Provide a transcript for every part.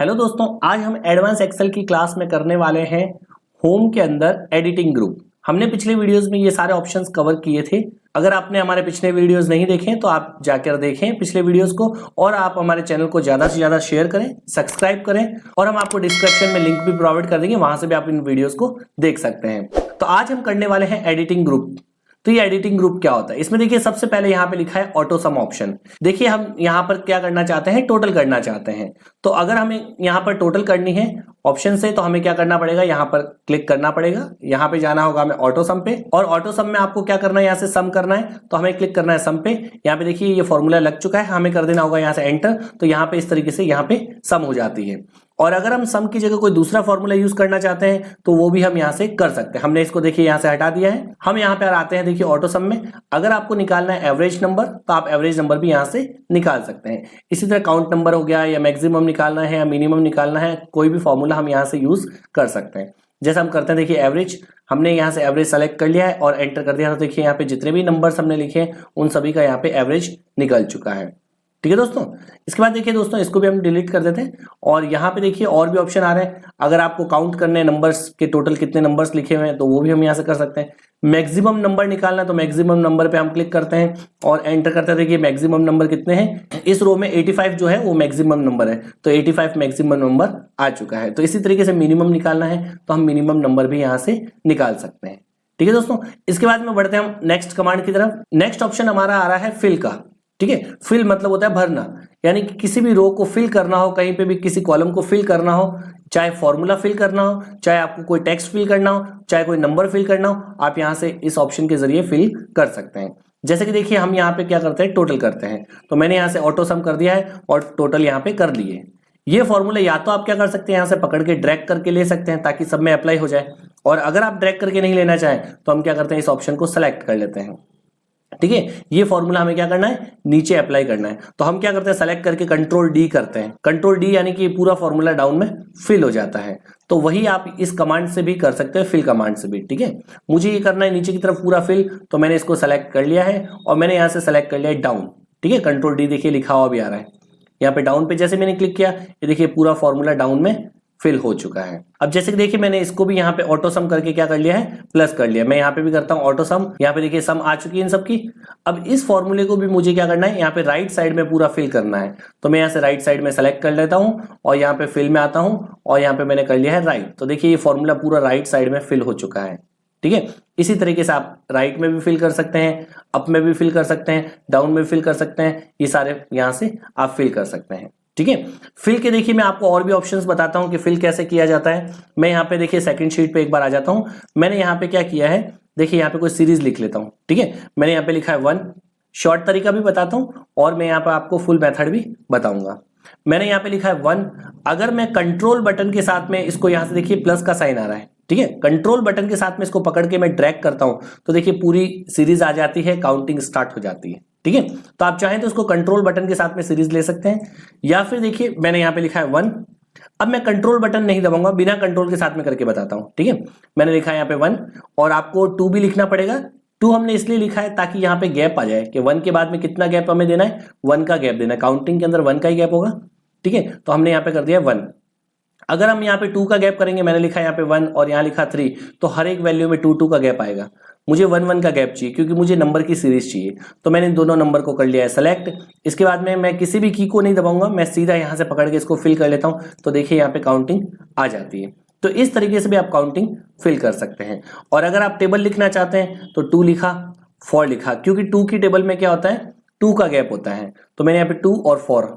Hello दोस्तों, आज हम एडवांस एक्सेल की क्लास में करने वाले हैं होम के अंदर एडिटिंग ग्रुप। हमने पिछले वीडियोस में ये सारे ऑप्शंस कवर किए थे। अगर आपने हमारे पिछले वीडियोस नहीं देखे तो आप जाकर देखें पिछले वीडियोस को, और आप हमारे चैनल को ज्यादा से ज्यादा शेयर करें, सब्सक्राइब करें, और हम आपको डिस्क्रिप्शन में लिंक भी प्रोवाइड कर देंगे, वहां से भी आप इन वीडियोस को देख सकते हैं। तो आज हम करने वाले हैं एडिटिंग ग्रुप। तो ये एडिटिंग ग्रुप क्या होता है, इसमें देखिए सबसे पहले यहाँ पे लिखा है ऑटो सम ऑप्शन। देखिए हम यहाँ पर क्या करना चाहते हैं, टोटल करना चाहते हैं। तो अगर हमें यहाँ पर टोटल करनी है ऑप्शन से, तो हमें क्या करना पड़ेगा, यहाँ पर क्लिक करना पड़ेगा। यहाँ पे जाना होगा हमें ऑटो सम पे, और ऑटो सम में आपको क्या करना है, यहाँ से सम करना है, तो हमें क्लिक करना है सम पे। यहाँ पे देखिए ये फॉर्मूला लग चुका है, हमें कर देना होगा यहाँ से एंटर। तो यहाँ पे इस तरीके से यहाँ पे सम हो जाती है। और अगर हम सम की जगह कोई दूसरा फॉर्मूला यूज करना चाहते हैं तो वो भी हम यहाँ से कर सकते हैं। हमने इसको देखिए यहाँ से हटा दिया है। हम यहाँ पे आते हैं देखिए ऑटो सम में। अगर आपको निकालना है एवरेज नंबर, तो आप एवरेज नंबर भी यहाँ से निकाल सकते हैं। इसी तरह काउंट नंबर हो गया, या मैक्सिमम निकालना है या मिनिमम निकालना है, कोई भी फॉर्मूला हम यहाँ से यूज कर सकते हैं। जैसे हम करते हैं देखिए एवरेज, हमने यहाँ से एवरेज सेलेक्ट कर लिया है और एंटर कर दिया। तो देखिए यहाँ पे जितने भी नंबर्स हमने लिखे हैं उन सभी का यहाँ पे एवरेज निकल चुका है। ठीक है दोस्तों, इसके बाद देखिए दोस्तों इसको भी हम डिलीट कर देते हैं। और यहाँ पे देखिए और भी ऑप्शन आ रहे हैं। अगर आपको काउंट करने हैं नंबर्स के, टोटल कितने नंबर्स लिखे हुए हैं, तो वो भी हम यहाँ से कर सकते हैं। मैक्सिमम नंबर निकालना है तो मैक्सिमम नंबर पे हम क्लिक करते हैं और एंटर करते हैं। देखिए मैक्सिमम नंबर कितने हैं, इस रो में 85 जो है वो मैक्सिमम नंबर है, तो 85 मैक्सिमम नंबर आ चुका है। तो इसी तरीके से मिनिमम निकालना है तो हम मिनिमम नंबर भी यहाँ से निकाल सकते हैं। ठीक है दोस्तों, इसके बाद में बढ़ते हैं हम नेक्स्ट कमांड की तरफ। नेक्स्ट ऑप्शन हमारा आ रहा है फिल का। ठीक है, फिल मतलब होता है भरना, यानी कि किसी भी रो को फिल करना हो, कहीं पे भी किसी कॉलम को फिल करना हो, चाहे फॉर्मूला फिल करना हो, चाहे आपको कोई टेक्स्ट फिल करना हो, चाहे कोई नंबर फिल करना हो, आप यहां से इस ऑप्शन के जरिए फिल कर सकते हैं। जैसे कि देखिए हम यहाँ पे क्या करते हैं, टोटल करते हैं। तो मैंने यहाँ से ऑटो सम कर दिया है और टोटल यहाँ पे कर लिए। ये फॉर्मूला या तो आप क्या कर सकते हैं, यहाँ से पकड़ के ड्रैग करके ले सकते हैं ताकि सब में अप्लाई हो जाए, और अगर आप ड्रैग करके नहीं लेना चाहें तो हम क्या करते हैं, इस ऑप्शन को सेलेक्ट कर लेते हैं। ठीक है, ये फॉर्मूला हमें क्या करना है, नीचे अप्लाई करना है। तो हम क्या करते हैं, सेलेक्ट करके कंट्रोल डी करते हैं। कंट्रोल डी यानी कि पूरा फॉर्मूला डाउन में फिल हो जाता है। तो वही आप इस कमांड से भी कर सकते हैं, फिल कमांड से भी। ठीक है, मुझे ये करना है नीचे की तरफ पूरा फिल, तो मैंने इसको सेलेक्ट कर लिया है और मैंने यहाँ से सेलेक्ट कर लिया है डाउन। ठीक है, कंट्रोल डी देखिए लिखा हुआ भी आ रहा है यहाँ पे डाउन पे। जैसे मैंने क्लिक किया, ये देखिए पूरा फॉर्मूला डाउन में फिल हो चुका है। अब जैसे कि देखिए मैंने इसको भी यहाँ पे ऑटो सम करके क्या कर लिया है, प्लस कर लिया। मैं यहाँ पे भी करता हूँ ऑटो सम, यहाँ पे देखिए सम आ चुकी है इन सबकी। अब इस फॉर्मूले को भी मुझे क्या करना है, यहाँ पे राइट साइड में पूरा फिल करना है। तो मैं यहाँ से राइट साइड में सेलेक्ट कर लेता हूँ और यहाँ पे फिल में आता हूँ और यहाँ पे मैंने कर लिया है राइट। तो देखिए ये फॉर्मूला पूरा राइट साइड में फिल हो चुका है। ठीक है, इसी तरीके से आप राइट में भी फिल कर सकते हैं, अप में भी फिल कर सकते हैं, डाउन में भी फिल कर सकते हैं। ये सारे यहाँ से आप फिल कर सकते हैं। ठीक है, फिल के देखिए मैं आपको और भी ऑप्शंस बताता हूं कि फिल कैसे किया जाता है। मैं यहाँ पे देखिए सेकंड शीट पे एक बार आ जाता हूं। मैंने यहाँ पे क्या किया है, देखिए यहाँ पे कोई सीरीज लिख लेता हूं। ठीक है, मैंने यहाँ पे लिखा है 1। शॉर्ट तरीका भी बताता हूं और मैं यहाँ पे आपको फुल मेथड भी बताऊंगा। मैंने यहाँ पे लिखा है 1। अगर मैं कंट्रोल बटन के साथ में इसको, यहाँ से देखिए प्लस का साइन आ रहा है। ठीक है, कंट्रोल बटन के साथ में इसको पकड़ के मैं ड्रैग करता हूं तो देखिए पूरी सीरीज आ जाती है, काउंटिंग स्टार्ट हो जाती है। ठीक है, तो आप चाहें तो इसको कंट्रोल बटन के साथ में सीरीज ले सकते हैं, या फिर देखिए मैंने यहाँ पे लिखा है 1। अब मैं कंट्रोल बटन नहीं दबाऊंगा, बिना कंट्रोल के साथ में करके बताता हूं। ठीक है, मैंने लिखा है यहाँ पे 1, और आपको 2 भी लिखना पड़ेगा। 2 हमने इसलिए लिखा है ताकि यहाँ पे गैप आ जाए कि 1 के बाद में कितना गैप हमें देना है, 1 का गैप देना है। काउंटिंग के अंदर 1 का ही गैप होगा। ठीक है, तो हमने यहाँ पे कर दिया 1। अगर हम यहाँ पे 2 का गैप करेंगे, मैंने लिखा यहाँ पे 1 और यहाँ लिखा 3, तो हर एक वैल्यू में 2 का गैप आएगा। मुझे 1 का गैप चाहिए क्योंकि मुझे नंबर की सीरीज चाहिए। तो मैंने दोनों नंबर को कर लिया है सेलेक्ट। इसके बाद में मैं किसी भी की को नहीं दबाऊंगा, मैं सीधा यहाँ से पकड़ के इसको फिल कर लेता हूँ। तो देखिए यहाँ पे काउंटिंग आ जाती है। तो इस तरीके से भी आप काउंटिंग फिल कर सकते हैं। और अगर आप टेबल लिखना चाहते हैं तो 2 लिखा, 4 लिखा, क्योंकि 2 की टेबल में क्या होता है, 2 का गैप होता है। तो मैंने यहाँ पे 2 और 4,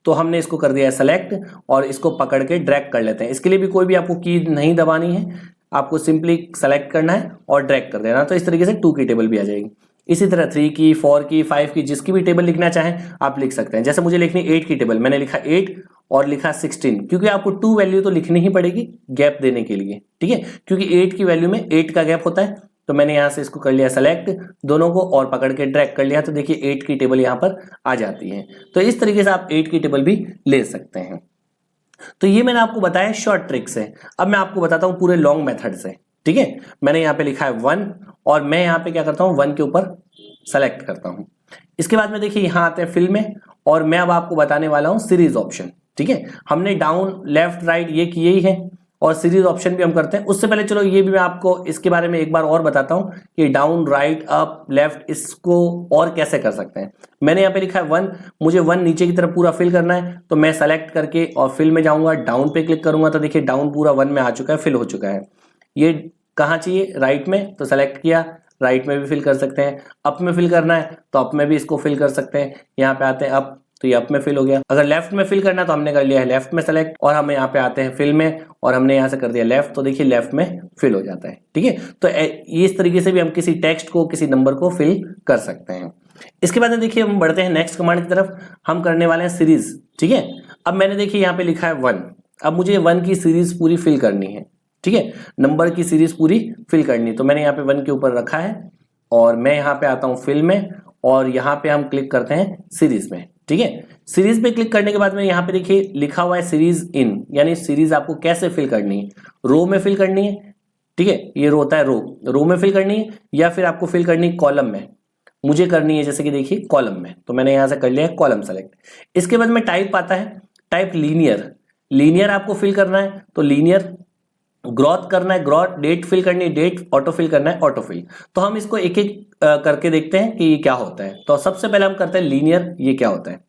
तो हमने इसको कर दिया है सेलेक्ट और इसको पकड़ के ड्रैग कर लेते हैं। इसके लिए भी कोई भी आपको की नहीं दबानी है, आपको सिंपली सेलेक्ट करना है और ड्रैग कर देना। तो इस तरीके से 2 की टेबल भी आ जाएगी। इसी तरह 3 की, 4 की, 5 की, जिसकी भी टेबल लिखना चाहें आप लिख सकते हैं। जैसे मुझे लिखनी 8 की टेबल, मैंने लिखा 8 और लिखा 16, क्योंकि आपको 2 वैल्यू तो लिखनी ही पड़ेगी गैप देने के लिए। ठीक है, क्योंकि 8 की वैल्यू में 8 का गैप होता है। तो मैंने यहां से इसको कर लिया सेलेक्ट दोनों को और पकड़ के ड्रैग कर लिया। तो देखिए 8 की टेबल यहां पर आ जाती है। तो इस तरीके से आप 8 की टेबल भी ले सकते हैं। तो ये मैंने आपको बताया शॉर्ट ट्रिक से। अब मैं आपको बताता हूं पूरे लॉन्ग मेथड से। ठीक है, मैंने यहाँ पे लिखा है 1 और मैं यहाँ पे क्या करता हूँ, 1 के ऊपर सेलेक्ट करता हूँ। इसके बाद में देखिए यहाँ आते हैं फिल में, और मैं अब आपको बताने वाला हूँ सीरीज ऑप्शन। ठीक है, हमने डाउन लेफ्ट राइट ये किए ही है और सीरीज ऑप्शन भी हम करते हैं। उससे पहले चलो ये भी मैं आपको इसके बारे में एक बार और बताता हूं कि डाउन राइट अप लेफ्ट इसको और कैसे कर सकते हैं। मैंने यहाँ पे लिखा है 1, मुझे 1 नीचे की तरफ पूरा फिल करना है, तो मैं सेलेक्ट करके और फिल में जाऊंगा, डाउन पे क्लिक करूंगा तो देखिए डाउन पूरा 1 में आ चुका है, फिल हो चुका है। ये कहाँ चाहिए, राइट में, तो सेलेक्ट किया, राइट में भी फिल कर सकते हैं। अप में फिल करना है तो अप में भी इसको फिल कर सकते हैं। यहाँ पे आते हैं अप, तो ये अप में फिल हो गया। अगर लेफ्ट में फिल करना है तो हमने कर लिया है लेफ्ट में सेलेक्ट, और हम यहाँ पे आते हैं फिल में और हमने यहाँ से कर दिया लेफ्ट, तो देखिए लेफ्ट में फिल हो जाता है। ठीक है, तो इस तरीके से भी हम किसी टेक्स्ट को, किसी नंबर को फिल कर सकते हैं। इसके बाद में देखिए हम बढ़ते हैं नेक्स्ट कमांड की तरफ। हम करने वाले हैं सीरीज। ठीक है, अब मैंने देखिए यहाँ पे लिखा है 1, अब मुझे 1 की सीरीज पूरी फिल करनी है। ठीक है, नंबर की सीरीज पूरी फिल करनी है, तो मैंने यहाँ पे 1 के ऊपर रखा है और मैं यहाँ पे आता हूँ फिल में और यहाँ पे हम क्लिक करते हैं सीरीज में। ठीक है, सीरीज पे क्लिक करने के बाद में यहाँ पे देखिए लिखा हुआ है सीरीज इन, यानी सीरीज आपको कैसे फिल करनी है, रो में फिल करनी है। ठीक है, ये रो होता है, रो में फिल करनी है या फिर आपको फिल करनी है कॉलम में। मुझे करनी है जैसे कि देखिए कॉलम में, तो मैंने यहाँ से कर लिया है कॉलम सेलेक्ट। इसके बाद में टाइप आता है, टाइप लीनियर, लीनियर आपको फिल करना है तो लीनियर, ग्रोथ करना है ग्रोथ, डेट फिल करनी है डेट, ऑटो फिल करना है ऑटो फिल। तो हम इसको एक एक करके देखते हैं कि ये क्या होता है। तो सबसे पहले हम करते हैं लीनियर, ये क्या होता है।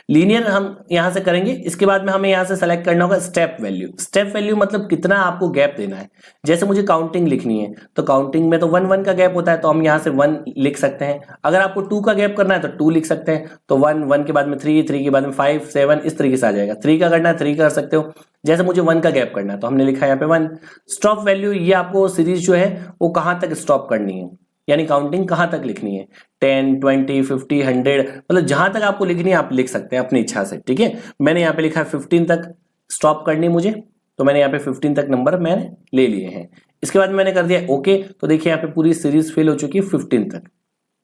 लीनियर हम यहां से करेंगे, इसके बाद में हमें यहां से सेलेक्ट करना होगा स्टेप वैल्यू। स्टेप वैल्यू मतलब कितना आपको गैप देना है। जैसे मुझे काउंटिंग लिखनी है तो काउंटिंग में तो 1 1 का गैप होता है, तो हम यहां से 1 लिख सकते हैं। अगर आपको 2 का गैप करना है तो 2 लिख सकते हैं, तो 1 1 के बाद में 3 3 के बाद में 5 7 इस तरीके से आ जाएगा। 3 का करना है 3 कर सकते हो। जैसे मुझे 1 का गैप करना है तो हमने लिखा है यहाँ पे 1। स्टॉप वैल्यू, ये आपको सीरीज जो है वो कहां तक स्टॉप करनी है, यानी काउंटिंग कहां तक लिखनी है, 10 20 50 100, मतलब जहां तक आपको लिखनी है आप लिख सकते हैं अपनी इच्छा से। ठीक है, मैंने यहाँ पे लिखा है 15 तक स्टॉप करनी मुझे, तो मैंने यहाँ पे 15 तक नंबर मैंने ले लिए हैं। इसके बाद मैंने कर दिया ओके, तो देखिए यहाँ पे पूरी सीरीज फिल हो चुकी है 15 तक।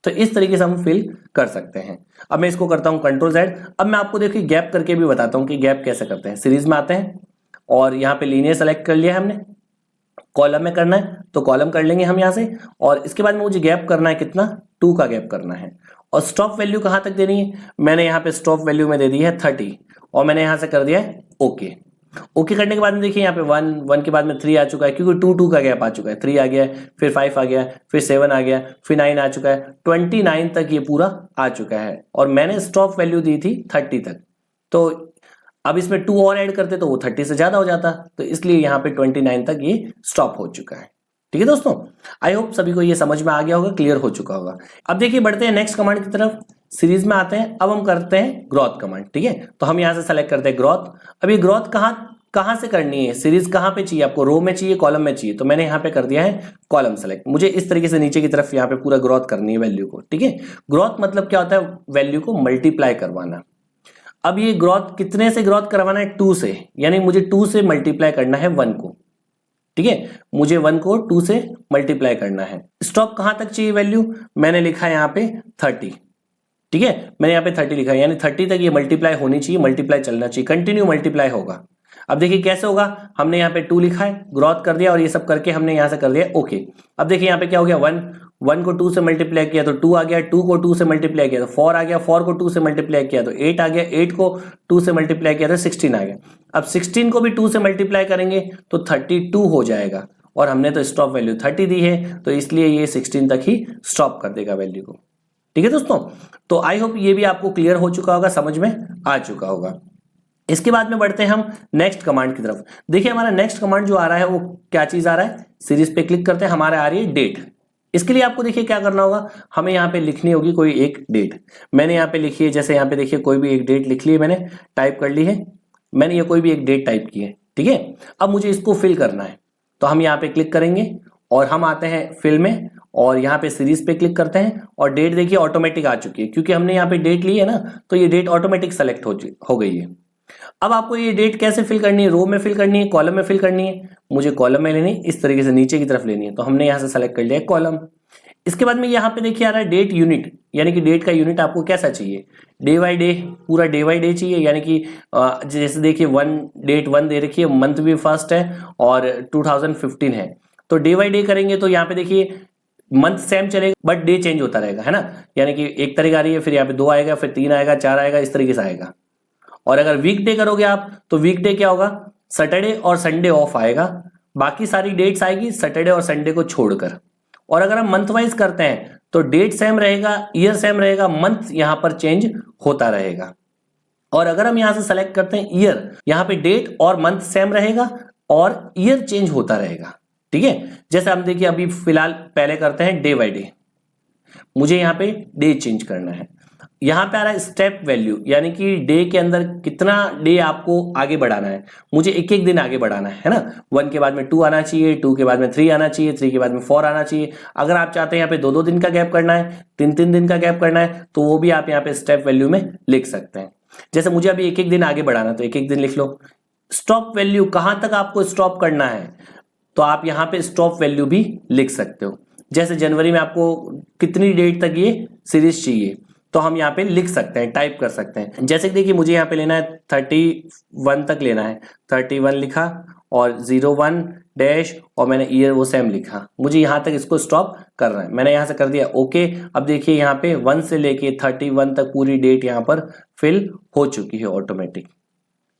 तो इस तरीके से हम फिल कर सकते हैं। अब मैं इसको करता हूँ Ctrl+Z। अब मैं आपको देखिए गैप करके भी बताता हूँ कि गैप कैसे करते हैं। सीरीज में आते हैं और यहाँ पे लीनियर सेलेक्ट कर लिया है हमने, कॉलम में करना है तो कॉलम कर लेंगे हम यहाँ से, और इसके बाद में मुझे गैप करना है कितना, 2 का गैप करना है। और स्टॉप वैल्यू कहां तक देनी है, मैंने यहाँ पे स्टॉप वैल्यू में दे दी है 30 और मैंने यहाँ से कर दिया है ओके। ओके करने के बाद में देखिए यहाँ पे 1 1 के बाद में 3 आ चुका है, क्योंकि 2 2 का गैप आ चुका है। 3 आ गया, फिर 5 आ गया, फिर 7 आ गया, फिर 9 आ चुका है, 29 तक ये पूरा आ चुका है और मैंने स्टॉप वैल्यू दी थी 30 तक। तो अब इसमें 2 और ऐड करते तो वो 30 से ज्यादा हो जाता, तो इसलिए यहाँ पे 29 तक ये स्टॉप हो चुका है। ठीक है दोस्तों, आई होप सभी को ये समझ में आ गया होगा, क्लियर हो चुका होगा। अब देखिए बढ़ते हैं नेक्स्ट कमांड की तरफ। सीरीज में आते हैं, अब हम करते हैं ग्रोथ कमांड। ठीक है, तो हम यहाँ से सेलेक्ट करते हैं ग्रोथ। अब ये ग्रोथ कहां से करनी है, सीरीज कहां पे चाहिए आपको, रो में चाहिए कॉलम में चाहिए, तो मैंने यहाँ पे कर दिया है कॉलम सेलेक्ट। मुझे इस तरीके से नीचे की तरफ यहाँ पे पूरा ग्रोथ करनी है वैल्यू को। ठीक है, ग्रोथ मतलब क्या होता है, वैल्यू को मल्टीप्लाई करवाना। अब ये ग्रोथ कितने से ग्रोथ करवाना है, 2 से, यानी मुझे 2 से मल्टीप्लाई करना है 1 को। ठीक है, मुझे 1 को 2 से मल्टीप्लाई करना है। स्टॉप कहां तक चाहिए वैल्यू, मैंने लिखा है यहाँ पे 30। ठीक है, मैंने यहाँ पे 30 लिखा है, यानी 30 तक ये मल्टीप्लाई होनी चाहिए, मल्टीप्लाई चलना चाहिए, कंटिन्यू मल्टीप्लाई होगा। अब देखिए कैसे होगा, हमने यहाँ पे 2 लिखा है, ग्रोथ कर दिया और ये सब करके हमने यहाँ से कर दिया ओके। अब देखिए यहाँ पे क्या हो गया, 1 को 2 से मल्टीप्लाई किया तो 2 आ गया, 2 को 2 से मल्टीप्लाई किया तो 4 आ गया, 4 को 2 से मल्टीप्लाई किया तो 8 आ गया, 8 को 2 से मल्टीप्लाई किया तो 16 आ गया। अब 16 को भी 2 से मल्टीप्लाई करेंगे तो 32 हो जाएगा, और हमने तो स्टॉप वैल्यू 30 दी है, तो इसलिए ये 16 तक ही स्टॉप कर देगा वैल्यू को। ठीक है दोस्तों, तो आई होप ये भी आपको क्लियर हो चुका होगा, समझ में आ चुका होगा। इसके बाद में बढ़ते हैं हम नेक्स्ट कमांड की तरफ। देखिए हमारा नेक्स्ट कमांड जो आ रहा है वो क्या चीज आ रहा है, सीरीज पे क्लिक करते हैं, हमारे आ रही है डेट। इसके लिए आपको देखिए क्या करना होगा, हमें यहाँ पे लिखनी होगी कोई एक डेट। मैंने यहाँ पे लिखी है, जैसे यहाँ पे देखिए कोई भी एक डेट लिख ली है, मैंने टाइप कर ली है, मैंने ये कोई भी एक डेट टाइप की है। ठीक है, अब मुझे इसको फिल करना है, तो हम यहाँ पे क्लिक करेंगे और हम आते हैं फिल में और यहाँ पे सीरीज पे क्लिक करते हैं, और डेट देखिए ऑटोमेटिक आ चुकी है, क्योंकि हमने यहाँ पे डेट ली है ना, तो ये डेट ऑटोमेटिक सेलेक्ट हो गई है। अब आपको ये डेट कैसे फिल करनी है, रो में फिल करनी है, कॉलम में फिल करनी है, मुझे कॉलम में लेनी है, इस तरीके से नीचे की तरफ लेनी है, तो हमने यहाँ से सेलेक्ट कर लिया है कॉलम। इसके बाद में यहाँ पे देखिए आ रहा है डेट यूनिट, यानी कि डेट का यूनिट आपको कैसा चाहिए, डे बाई डे, पूरा डे बाई डे चाहिए, यानी कि जैसे देखिए डेट 1 दे रखी है, मंथ भी फर्स्ट है और 2015 है, तो डे बाई डे करेंगे तो यहाँ पे देखिए मंथ सेम चलेगा बट डे चेंज होता रहेगा, है ना, यानी कि 1 तारीख आ रही है, फिर यहाँ पे 2 आएगा, फिर 3 आएगा, 4 आएगा, इस तरीके से आएगा। और अगर वीकडे करोगे आप तो वीकडे क्या होगा, सैटरडे और संडे ऑफ आएगा, बाकी सारी डेट्स आएगी सैटरडे और संडे को छोड़कर। और अगर हम मंथ वाइज करते हैं तो डेट सेम रहेगा, ईयर सेम रहेगा, मंथ यहां पर चेंज होता रहेगा। और अगर हम यहां से सेलेक्ट करते हैं ईयर, यहां पे डेट और मंथ सेम रहेगा और ईयर चेंज होता रहेगा। ठीक है, जैसे हम देखिए अभी फिलहाल पहले करते हैं डे बाय डे, मुझे यहाँ पे डे चेंज करना है। यहाँ पे आ रहा है स्टेप वैल्यू, यानी कि डे के अंदर कितना डे आपको आगे बढ़ाना है, मुझे एक एक दिन आगे बढ़ाना है ना। 1 के बाद में 2 आना चाहिए, 2 के बाद में 3 आना चाहिए, 3 के बाद में 4 आना चाहिए। अगर आप चाहते हैं यहाँ पे 2-2 दिन का गैप करना है, 3-3 दिन का गैप करना है, तो वो भी आप यहाँ पे स्टेप वैल्यू में लिख सकते हैं। जैसे मुझे अभी एक एक दिन आगे बढ़ाना तो एक एक दिन लिख लो। स्टॉप वैल्यू, कहां तक आपको स्टॉप करना है, तो आप यहाँ पे स्टॉप वैल्यू भी लिख सकते हो। जैसे जनवरी में आपको कितनी डेट तक ये सीरीज चाहिए, तो हम यहाँ पे लिख सकते हैं, टाइप कर सकते हैं। जैसे कि देखिए मुझे यहाँ पे लेना है 31 तक लेना है, 31 लिखा और 01 डैश और मैंने ईयर वो सेम लिखा, मुझे यहाँ तक इसको स्टॉप करना है, मैंने यहाँ से कर दिया ओके। अब देखिए यहाँ पे 1 से लेके 31 तक पूरी डेट यहाँ पर फिल हो चुकी है ऑटोमेटिक।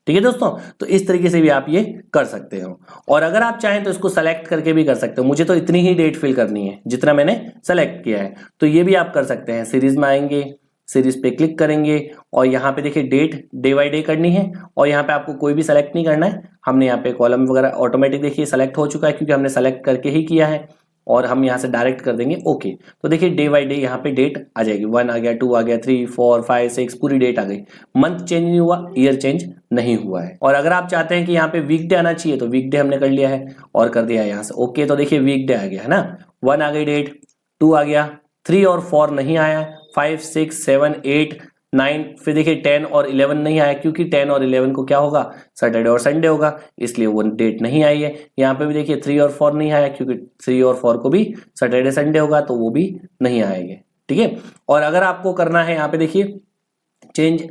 ठीक है दोस्तों, तो इस तरीके से भी आप ये कर सकते हो। और अगर आप चाहें तो इसको सेलेक्ट करके भी कर सकते हो, मुझे तो इतनी ही डेट फिल करनी है जितना मैंने सेलेक्ट किया है, तो ये भी आप कर सकते हैं। सीरीज में आएंगे, सीरीज पे क्लिक करेंगे और यहाँ पे देखिए डेट डे बाय डे करनी है और यहाँ पे आपको कोई भी सेलेक्ट नहीं करना है। हमने यहाँ पे कॉलम वगैरह ऑटोमेटिक देखिए सेलेक्ट हो चुका है क्योंकि हमने सेलेक्ट करके ही किया है और हम यहाँ से डायरेक्ट कर देंगे ओके। तो देखिए डे बाय डे यहाँ पे डेट आ जाएगी, 1 आ गया, 2 आ गया, 3 4 5 6 पूरी डेट आ गई। मंथ चेंज नहीं हुआ, ईयर चेंज नहीं हुआ है। और अगर आप चाहते हैं कि यहाँ पे वीकडे आना चाहिए तो वीकडे हमने कर लिया है और कर दिया है यहाँ से ओके। तो देखिए वीकडे आ गया है ना, 1 आ गई डेट, 2 आ गया, 3 और 4 नहीं आया, 5 6 7 8 9, फिर देखिए 10 और 11 नहीं आया क्योंकि 10 और 11 को क्या होगा, सैटरडे और संडे होगा, इसलिए वो डेट नहीं आई है। यहाँ पे भी देखिए 3 और 4 नहीं आया क्योंकि 3 और 4 को भी सैटरडे संडे होगा, तो वो भी नहीं आएंगे। ठीक है, और अगर आपको करना है यहाँ पे देखिए चेंज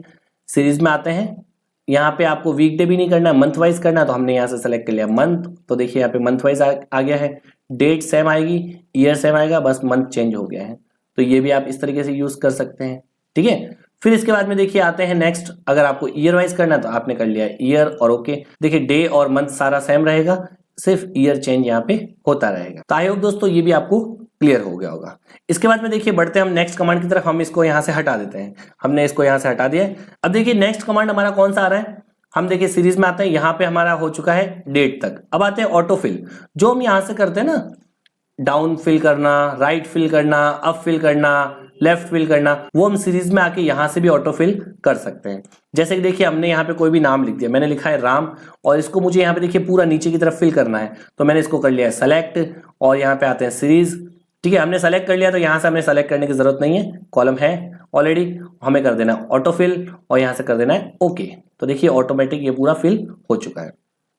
सीरीज में आते हैं, यहाँ पे आपको वीकडे भी नहीं करना, मंथ वाइज करना है, तो हमने यहाँ से सेलेक्ट कर लिया मंथ। तो देखिए यहाँ पे मंथ वाइज आ गया है, डेट सेम आएगी, ईयर सेम आएगा, बस मंथ चेंज हो गया है। तो ये भी आप इस तरीके से यूज कर सकते हैं। ठीक है, फिर इसके बाद में देखिए आते हैं नेक्स्ट, अगर आपको ईयर वाइज करना है तो आपने कर लिया ईयर और ओके। देखिए डे और मंथ सारा सेम रहेगा, सिर्फ ईयर चेंज यहाँ पे होता रहेगा। तो आई होप दोस्तों ये भी आपको क्लियर हो गया होगा। इसके बाद में देखिए बढ़ते हैं हम नेक्स्ट कमांड की तरफ, हम इसको यहाँ से हटा देते हैं, हमने इसको यहाँ से हटा दिया। अब देखिए नेक्स्ट कमांड हमारा कौन सा आ रहा है, हम देखिए सीरीज में आते हैं, यहाँ पे हमारा हो चुका है डेट तक। अब आते हैं ऑटो फिल, जो हम यहाँ से करते हैं ना, डाउन फिल करना, राइट फिल करना, अप फिल करना, लेफ्ट फिल करना, वो हम सीरीज में आके यहां से भी ऑटो फिल कर सकते हैं। जैसे कि देखिए हमने यहाँ पे कोई भी नाम लिख दिया, मैंने लिखा है राम और इसको मुझे यहाँ पे देखिए पूरा नीचे की तरफ फिल करना है, तो मैंने इसको कर लिया है सेलेक्ट और यहाँ पे आते हैं सीरीज। ठीक है, हमने सेलेक्ट कर लिया तो यहाँ से हमें सेलेक्ट करने की जरूरत नहीं है, कॉलम है ऑलरेडी, हमें कर देना ऑटो फिल और यहाँ से कर देना है ओके। तो देखिए ऑटोमेटिक ये पूरा फिल हो चुका है।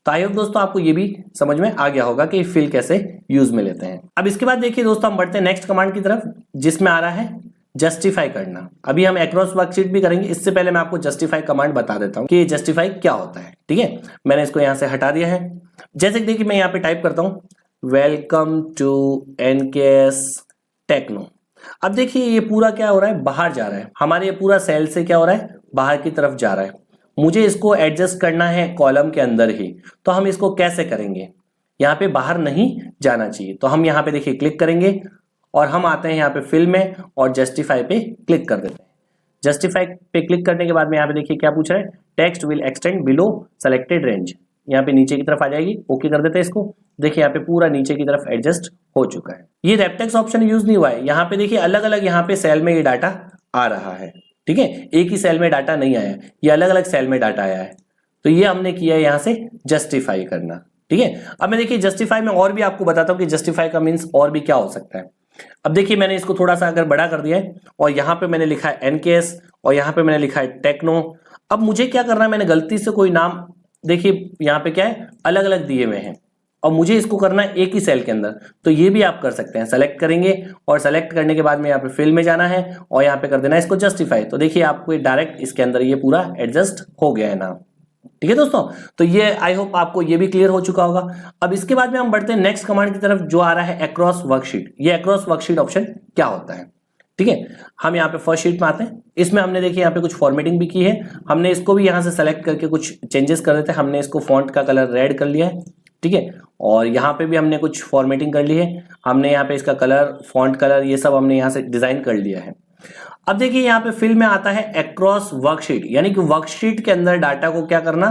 तो आई होप दोस्तों आपको ये भी समझ में आ गया होगा कि फिल कैसे यूज में लेते हैं। अब इसके बाद देखिए दोस्तों हम बढ़ते हैं नेक्स्ट कमांड की तरफ, जिसमें आ रहा है जस्टिफाई करना। अभी हम अक्रॉस वर्कशीट भी करेंगे, इससे पहले मैं आपको जस्टिफाई कमांड बता देता हूं कि ये जस्टिफाई क्या होता है। ठीक है, मैंने इसको यहां से हटा दिया है। जैसे कि देखिए मैं यहाँ पे टाइप करता हूं वेलकम टू एनकेएस टेक्नो। अब देखिए ये पूरा क्या हो रहा है, बाहर जा रहा है, हमारे ये पूरा सेल से क्या हो रहा है, बाहर की तरफ जा रहा है। मुझे इसको एडजस्ट करना है कॉलम के अंदर ही, तो हम इसको कैसे करेंगे, यहाँ पे बाहर नहीं जाना चाहिए, तो हम यहाँ पे देखिए क्लिक करेंगे और हम आते हैं यहाँ पे फिल में और जस्टिफाई पे क्लिक कर देते हैं। जस्टिफाई पे क्लिक करने के बाद में यहाँ पे देखिए क्या पूछ रहा है, text will extend below selected range, यहाँ पे नीचे की तरफ आ जाएगी, ओके कर देते हैं इसको। देखिए यहाँ पे पूरा नीचे की तरफ एडजस्ट हो चुका है। ये रेपटेक्स ऑप्शन यूज नहीं हुआ है, यहाँ पे देखिए अलग अलग यहाँ पे सेल में ये डाटा आ रहा है। ठीक है, एक ही सेल में डाटा नहीं आया, ये अलग अलग सेल में डाटा आया है, तो ये हमने किया है यहाँ से जस्टिफाई करना। ठीक है, अब मैं देखिए जस्टिफाई में और भी आपको बताता हूँ कि जस्टिफाई का मीन्स और भी क्या हो सकता है। अब देखिए मैंने इसको थोड़ा सा अगर बड़ा कर दिया है और यहाँ पे मैंने लिखा है एनकेएस और यहाँ पे मैंने लिखा है टेक्नो। अब मुझे क्या करना है, मैंने गलती से कोई नाम देखिए यहाँ पे क्या है, अलग अलग दिए हुए हैं और मुझे इसको करना है एक ही सेल के अंदर, तो ये भी आप कर सकते हैं। सेलेक्ट करेंगे और सेलेक्ट करने के बाद में यहाँ पे फिल में जाना है और यहाँ पे कर देना है इसको जस्टिफाई, तो देखिए आपको डायरेक्ट इसके अंदर ये पूरा एडजस्ट हो गया है नाम। ठीक है दोस्तों, तो ये आई होप आपको ये भी क्लियर हो चुका होगा। अब इसके बाद में हम बढ़ते हैं नेक्स्ट कमांड की तरफ, जो आ रहा है अक्रॉस वर्कशीट। ये अक्रॉस वर्कशीट ऑप्शन क्या होता है, ठीक है, हम यहाँ पे फर्स्ट शीट में आते हैं। इसमें हमने देखिए यहाँ पे कुछ फॉर्मेटिंग भी की है, हमने इसको भी यहाँ से सेलेक्ट करके कुछ चेंजेस कर देते हैं। हमने इसको फॉन्ट का कलर रेड कर लिया है, ठीक है, और यहाँ पे भी हमने कुछ फॉर्मेटिंग कर ली है। हमने यहाँ पे इसका कलर, फॉन्ट कलर, ये सब हमने यहाँ से डिजाइन कर लिया है। अब देखिए यहाँ पे फिल में आता है अक्रॉस वर्कशीट, यानी कि वर्कशीट के अंदर डाटा को क्या करना,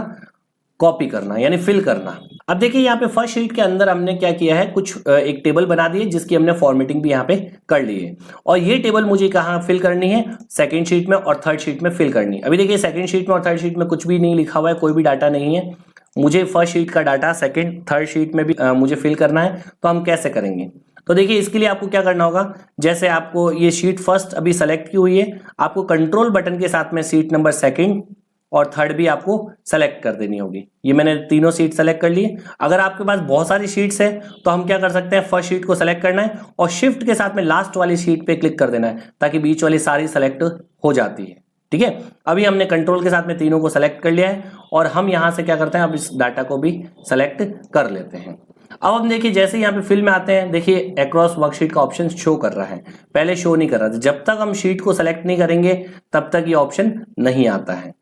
कॉपी करना, यानी फिल करना। अब देखिए यहाँ पे फर्स्ट शीट के अंदर हमने क्या किया है, कुछ एक टेबल बना दी है जिसकी हमने फॉर्मेटिंग भी यहाँ पे कर ली है, और ये टेबल मुझे कहाँ फिल करनी है, सेकंड शीट में और थर्ड शीट में फिल करनी है। अभी देखिए सेकंड शीट में और थर्ड शीट में कुछ भी नहीं लिखा हुआ है, कोई भी डाटा नहीं है। मुझे फर्स्ट शीट का डाटा सेकंड थर्ड शीट में भी मुझे फिल करना है, तो हम कैसे करेंगे। तो देखिए इसके लिए आपको क्या करना होगा, जैसे आपको ये शीट फर्स्ट अभी सेलेक्ट की हुई है, आपको कंट्रोल बटन के साथ में सीट नंबर सेकंड और थर्ड भी आपको सेलेक्ट कर देनी होगी। ये मैंने तीनों सीट सेलेक्ट कर ली है। अगर आपके पास बहुत सारी शीट्स है तो हम क्या कर सकते हैं, फर्स्ट शीट को सेलेक्ट करना है और शिफ्ट के साथ में लास्ट वाली शीट पे क्लिक कर देना है, ताकि बीच वाली सारी सेलेक्ट हो जाती है। ठीक है, अभी हमने कंट्रोल के साथ में तीनों को सेलेक्ट कर लिया है, और हम यहां से क्या करते हैं, अब इस डाटा को भी सेलेक्ट कर लेते हैं। अब हम देखिए जैसे यहाँ पे फिल में आते हैं, देखिए अक्रॉस वर्कशीट का ऑप्शन शो कर रहा है, पहले शो नहीं कर रहा था। जब तक हम शीट को सेलेक्ट नहीं करेंगे तब तक ये ऑप्शन नहीं आता है।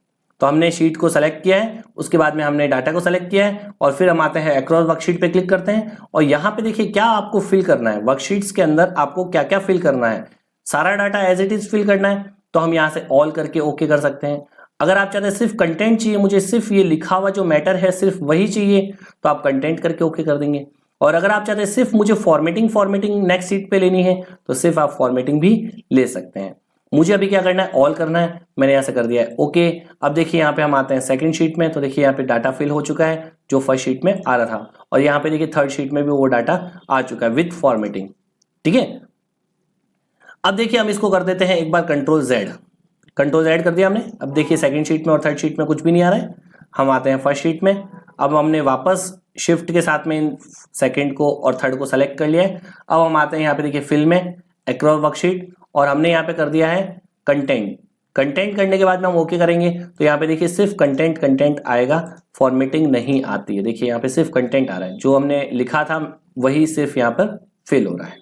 तो हमने शीट को सेलेक्ट किया है, उसके बाद में हमने डाटा को सेलेक्ट किया है, और फिर हम आते हैं अक्रॉस वर्कशीट पे क्लिक करते हैं, और यहाँ पे देखिए क्या आपको फिल करना है, वर्कशीट्स के अंदर आपको क्या क्या फिल करना है। सारा data as it is fill करना है, तो हम यहाँ से ऑल करके ओके कर सकते हैं। अगर आप चाहते हैं सिर्फ कंटेंट चाहिए, मुझे सिर्फ ये लिखा हुआ जो मैटर है सिर्फ वही चाहिए, तो आप कंटेंट करके ओके कर देंगे। और अगर आप चाहते हैं सिर्फ मुझे फॉर्मेटिंग नेक्स्ट शीट पे लेनी है, तो सिर्फ आप फॉर्मेटिंग भी ले सकते हैं। मुझे अभी क्या करना है, ऑल करना है, मैंने यहाँ से कर दिया है ओके। अब देखिए यहाँ पे हम आते हैं सेकंड शीट में, तो देखिए यहाँ पे डाटा फिल हो चुका है जो फर्स्ट शीट में आ रहा था, और यहाँ पे देखिए थर्ड शीट में भी वो डाटा आ चुका है विथ फॉर्मेटिंग। ठीक है, अब देखिए हम इसको कर देते हैं एक बार कंट्रोल जेड कर दिया हमने। अब देखिए सेकंड शीट में और थर्ड शीट में कुछ भी नहीं आ रहा है। हम आते हैं फर्स्ट शीट में, अब हमने वापस शिफ्ट के साथ में सेकंड को और थर्ड को सेलेक्ट कर लिया है। अब हम आते हैं यहाँ पे देखिए फिल में अक्रॉस वर्कशीट, और हमने यहाँ पे कर दिया है कंटेंट करने के बाद में हम ओके करेंगे, तो यहाँ पे देखिए सिर्फ कंटेंट आएगा, फॉर्मेटिंग नहीं आती है। देखिए यहाँ पे सिर्फ कंटेंट आ रहा है, जो हमने लिखा था वही सिर्फ यहाँ पर फिल हो रहा है।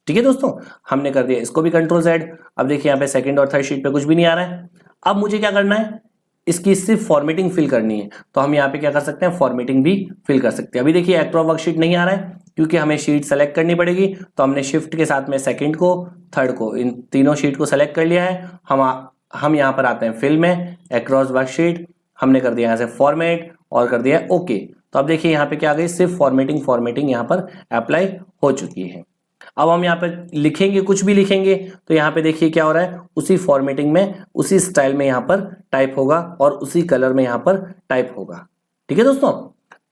ठीक है दोस्तों, हमने कर दिया इसको भी कंट्रोल जेड। अब देखिए यहाँ पे सेकंड और थर्ड शीट पे कुछ भी नहीं आ रहा है। अब मुझे क्या करना है, इसकी सिर्फ फॉर्मेटिंग फिल करनी है, तो हम यहाँ पे क्या कर सकते हैं, फॉर्मेटिंग भी फिल कर सकते हैं। अभी देखिए अक्रॉस वर्कशीट नहीं आ रहा है क्योंकि हमें शीट सेलेक्ट करनी पड़ेगी, तो हमने शिफ्ट के साथ में सेकंड को, थर्ड को, इन तीनों शीट को सेलेक्ट कर लिया है। हम यहाँ पर आते हैं फिल में अक्रॉस वर्कशीट, हमने कर दिया यहाँ से फॉर्मेट और कर दिया ओके। तो अब देखिए यहाँ पे क्या आ गई, सिर्फ फॉर्मेटिंग यहाँ पर अप्लाई हो चुकी है। अब हम यहाँ पे लिखेंगे, कुछ भी लिखेंगे, तो यहाँ पे देखिए क्या हो रहा है, उसी फॉर्मेटिंग में, उसी स्टाइल में यहाँ पर टाइप होगा और उसी कलर में यहाँ पर टाइप होगा। ठीक है दोस्तों,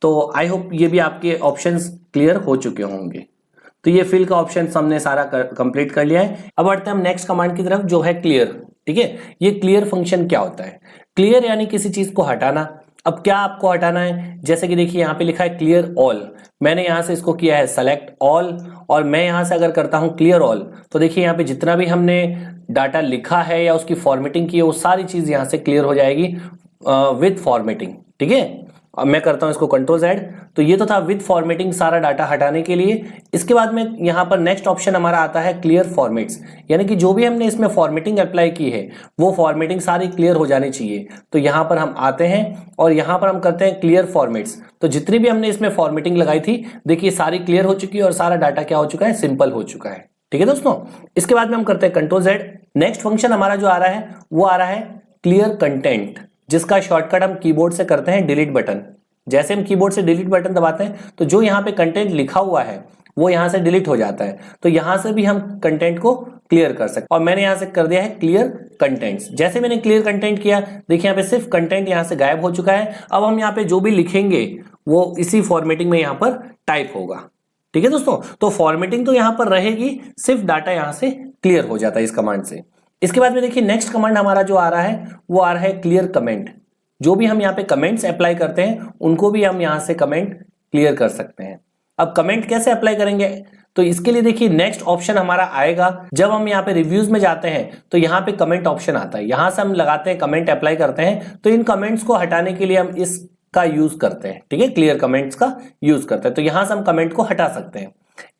तो आई होप ये भी आपके ऑप्शंस क्लियर हो चुके होंगे। तो ये फिल का ऑप्शन हमने सारा कंप्लीट कर लिया है। अब बढ़ते हैं हम नेक्स्ट कमांड की तरफ, जो है क्लियर। ठीक है, ये क्लियर फंक्शन क्या होता है, क्लियर यानी किसी चीज को हटाना। अब क्या आपको हटाना है, जैसे कि देखिए यहाँ पे लिखा है क्लियर ऑल, मैंने यहाँ से इसको किया है सेलेक्ट ऑल, और मैं यहाँ से अगर करता हूँ क्लियर ऑल, तो देखिए यहाँ पे जितना भी हमने डाटा लिखा है या उसकी फॉर्मेटिंग की है वो सारी चीज यहाँ से क्लियर हो जाएगी विथ फॉर्मेटिंग। ठीक है, अब मैं करता हूं इसको कंट्रोल जेड, तो ये तो था विद फॉर्मेटिंग सारा डाटा हटाने के लिए। इसके बाद में यहाँ पर नेक्स्ट ऑप्शन हमारा आता है क्लियर फॉर्मेट्स, यानी कि जो भी हमने इसमें फॉर्मेटिंग अप्लाई की है वो फॉर्मेटिंग सारी क्लियर हो जानी चाहिए। तो यहाँ पर हम आते हैं और यहाँ पर हम करते हैं क्लियर फॉर्मेट्स। तो जितनी भी हमने इसमें फॉर्मेटिंग लगाई थी देखिए सारी क्लियर हो चुकी है और सारा डाटा क्या हो चुका है, सिंपल हो चुका है। ठीक है दोस्तों, इसके बाद में हम करते हैं कंट्रोल जेड। नेक्स्ट फंक्शन हमारा जो आ रहा है वो आ रहा है क्लियर कंटेंट, जिसका शॉर्टकट हम कीबोर्ड से करते हैं डिलीट बटन। जैसे हम कीबोर्ड से डिलीट बटन दबाते हैं तो जो यहाँ पे कंटेंट लिखा हुआ है वो यहाँ से डिलीट हो जाता है, तो यहाँ से भी हम कंटेंट को क्लियर कर सकते हैं। और मैंने यहाँ से कर दिया है क्लियर कंटेंट्स। जैसे मैंने क्लियर कंटेंट किया देखिए यहाँ पे सिर्फ कंटेंट यहाँ से गायब हो चुका है। अब हम यहाँ पे जो भी लिखेंगे वो इसी फॉर्मेटिंग में यहाँ पर टाइप होगा। ठीक है दोस्तों, तो फॉर्मेटिंग तो यहाँ पर रहेगी, सिर्फ डाटा यहाँ से क्लियर हो जाता है इस कमांड से। इसके बाद में देखिए नेक्स्ट कमांड हमारा जो आ रहा है वो आ रहा है क्लियर कमेंट। जो भी हम यहाँ पे कमेंट्स अप्लाई करते हैं उनको भी हम यहाँ से कमेंट क्लियर कर सकते हैं। अब कमेंट कैसे अप्लाई करेंगे, तो इसके लिए देखिए नेक्स्ट ऑप्शन हमारा आएगा जब हम यहाँ पे रिव्यूज में जाते हैं तो यहाँ पे कमेंट ऑप्शन आता है, यहाँ से हम लगाते हैं कमेंट अप्लाई करते हैं। तो इन कमेंट्स को हटाने के लिए हम इसका यूज करते हैं। ठीक है, क्लियर कमेंट्स का यूज करते हैं, तो यहाँ से हम कमेंट को हटा सकते हैं।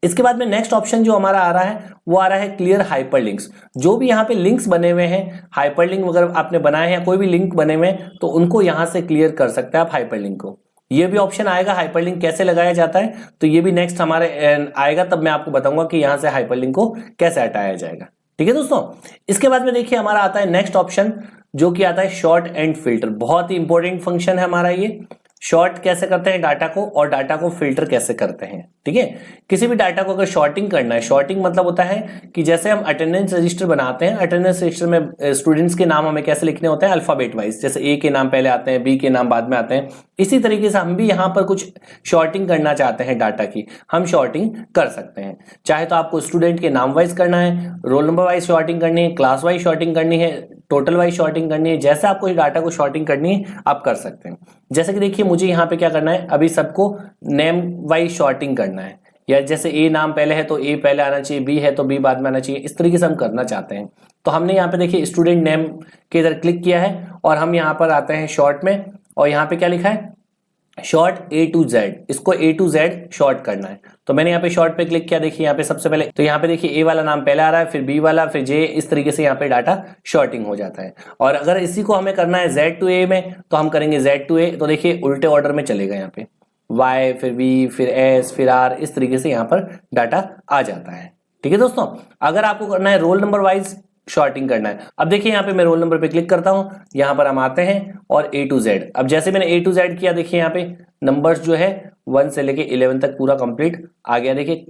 इसके बाद में नेक्स्ट ऑप्शन जो हमारा आ रहा है वो आ रहा है क्लियर हाइपरलिंक्स। जो भी यहाँ पे लिंक्स बने हुए हैं, हाइपरलिंक अगर आपने बनाए हैं, कोई भी लिंक बने हुए हैं, तो उनको यहां से क्लियर कर सकते हैं आप हाइपरलिंक को। ये भी ऑप्शन आएगा हाइपरलिंक कैसे लगाया जाता है, तो ये भी नेक्स्ट हमारे आएगा, तब मैं आपको बताऊंगा कि यहां से हाइपरलिंक को कैसे हटाया जाएगा। ठीक है दोस्तों। इसके बाद में देखिए हमारा आता है नेक्स्ट ऑप्शन जो कि आता है शॉर्ट एंड फिल्टर। बहुत ही इंपॉर्टेंट फंक्शन है हमारा ये। शॉर्ट कैसे करते हैं डाटा को और डाटा को फिल्टर कैसे करते हैं। ठीक है, किसी भी डाटा को अगर शॉर्टिंग करना है, शॉर्टिंग मतलब होता है कि जैसे हम अटेंडेंस रजिस्टर बनाते हैं, अटेंडेंस रजिस्टर में स्टूडेंट्स के नाम हमें कैसे लिखने होते हैं, अल्फाबेट वाइज, जैसे ए के नाम पहले आते हैं, बी के नाम बाद में आते हैं। इसी तरीके से हम भी यहाँ पर कुछ शॉर्टिंग करना चाहते हैं डाटा की, हम शॉर्टिंग कर सकते हैं। चाहे तो आपको स्टूडेंट के नाम वाइज करना है, रोल नंबर वाइज शॉर्टिंग करनी है, क्लास वाइज शॉर्टिंग करनी है, टोटल वाइज शॉर्टिंग करनी है, जैसे आपको इस डाटा को शॉर्टिंग करनी है आप कर सकते हैं। जैसे कि देखिए मुझे यहाँ पे क्या करना है, अभी सबको नेम वाइज शॉर्टिंग करना है, या जैसे ए नाम पहले है तो ए पहले आना चाहिए, बी है तो बी बाद में आना चाहिए, इस तरीके से हम करना चाहते हैं। तो हमने यहाँ पे देखिए स्टूडेंट नेम के इधर क्लिक किया है और हम यहाँ पर आते हैं शॉर्ट में, और यहाँ पे क्या लिखा है, शॉर्ट ए टू जेड, इसको ए टू जेड शॉर्ट करना है। तो मैंने यहाँ पे शॉर्ट पे क्लिक किया, देखिए यहाँ पे सबसे पहले तो यहाँ पे देखिए ए वाला नाम पहले आ रहा है, फिर बी वाला, फिर जे, इस तरीके से यहाँ पे डाटा शॉर्टिंग हो जाता है। और अगर इसी को हमें करना है जेड टू ए में, तो हम करेंगे जेड टू ए, तो देखिए उल्टे ऑर्डर में चलेगा, यहाँ पे वाई फिर बी फिर एस फिर आर, इस तरीके से यहाँ पर डाटा आ जाता है। ठीक है दोस्तों। अगर आपको करना है रोल नंबर वाइज शॉर्टिंग करना है, अब देखिए यहाँ पे मैं रोल नंबर पे क्लिक करता हूं, यहाँ पर हम आते हैं और ए टू जेड, अब जैसे मैंने ए टू जेड किया, देखिए यहाँ पे नंबर्स जो है 1 से लेके 11 तक पूरा कंप्लीट आ गया, देखिए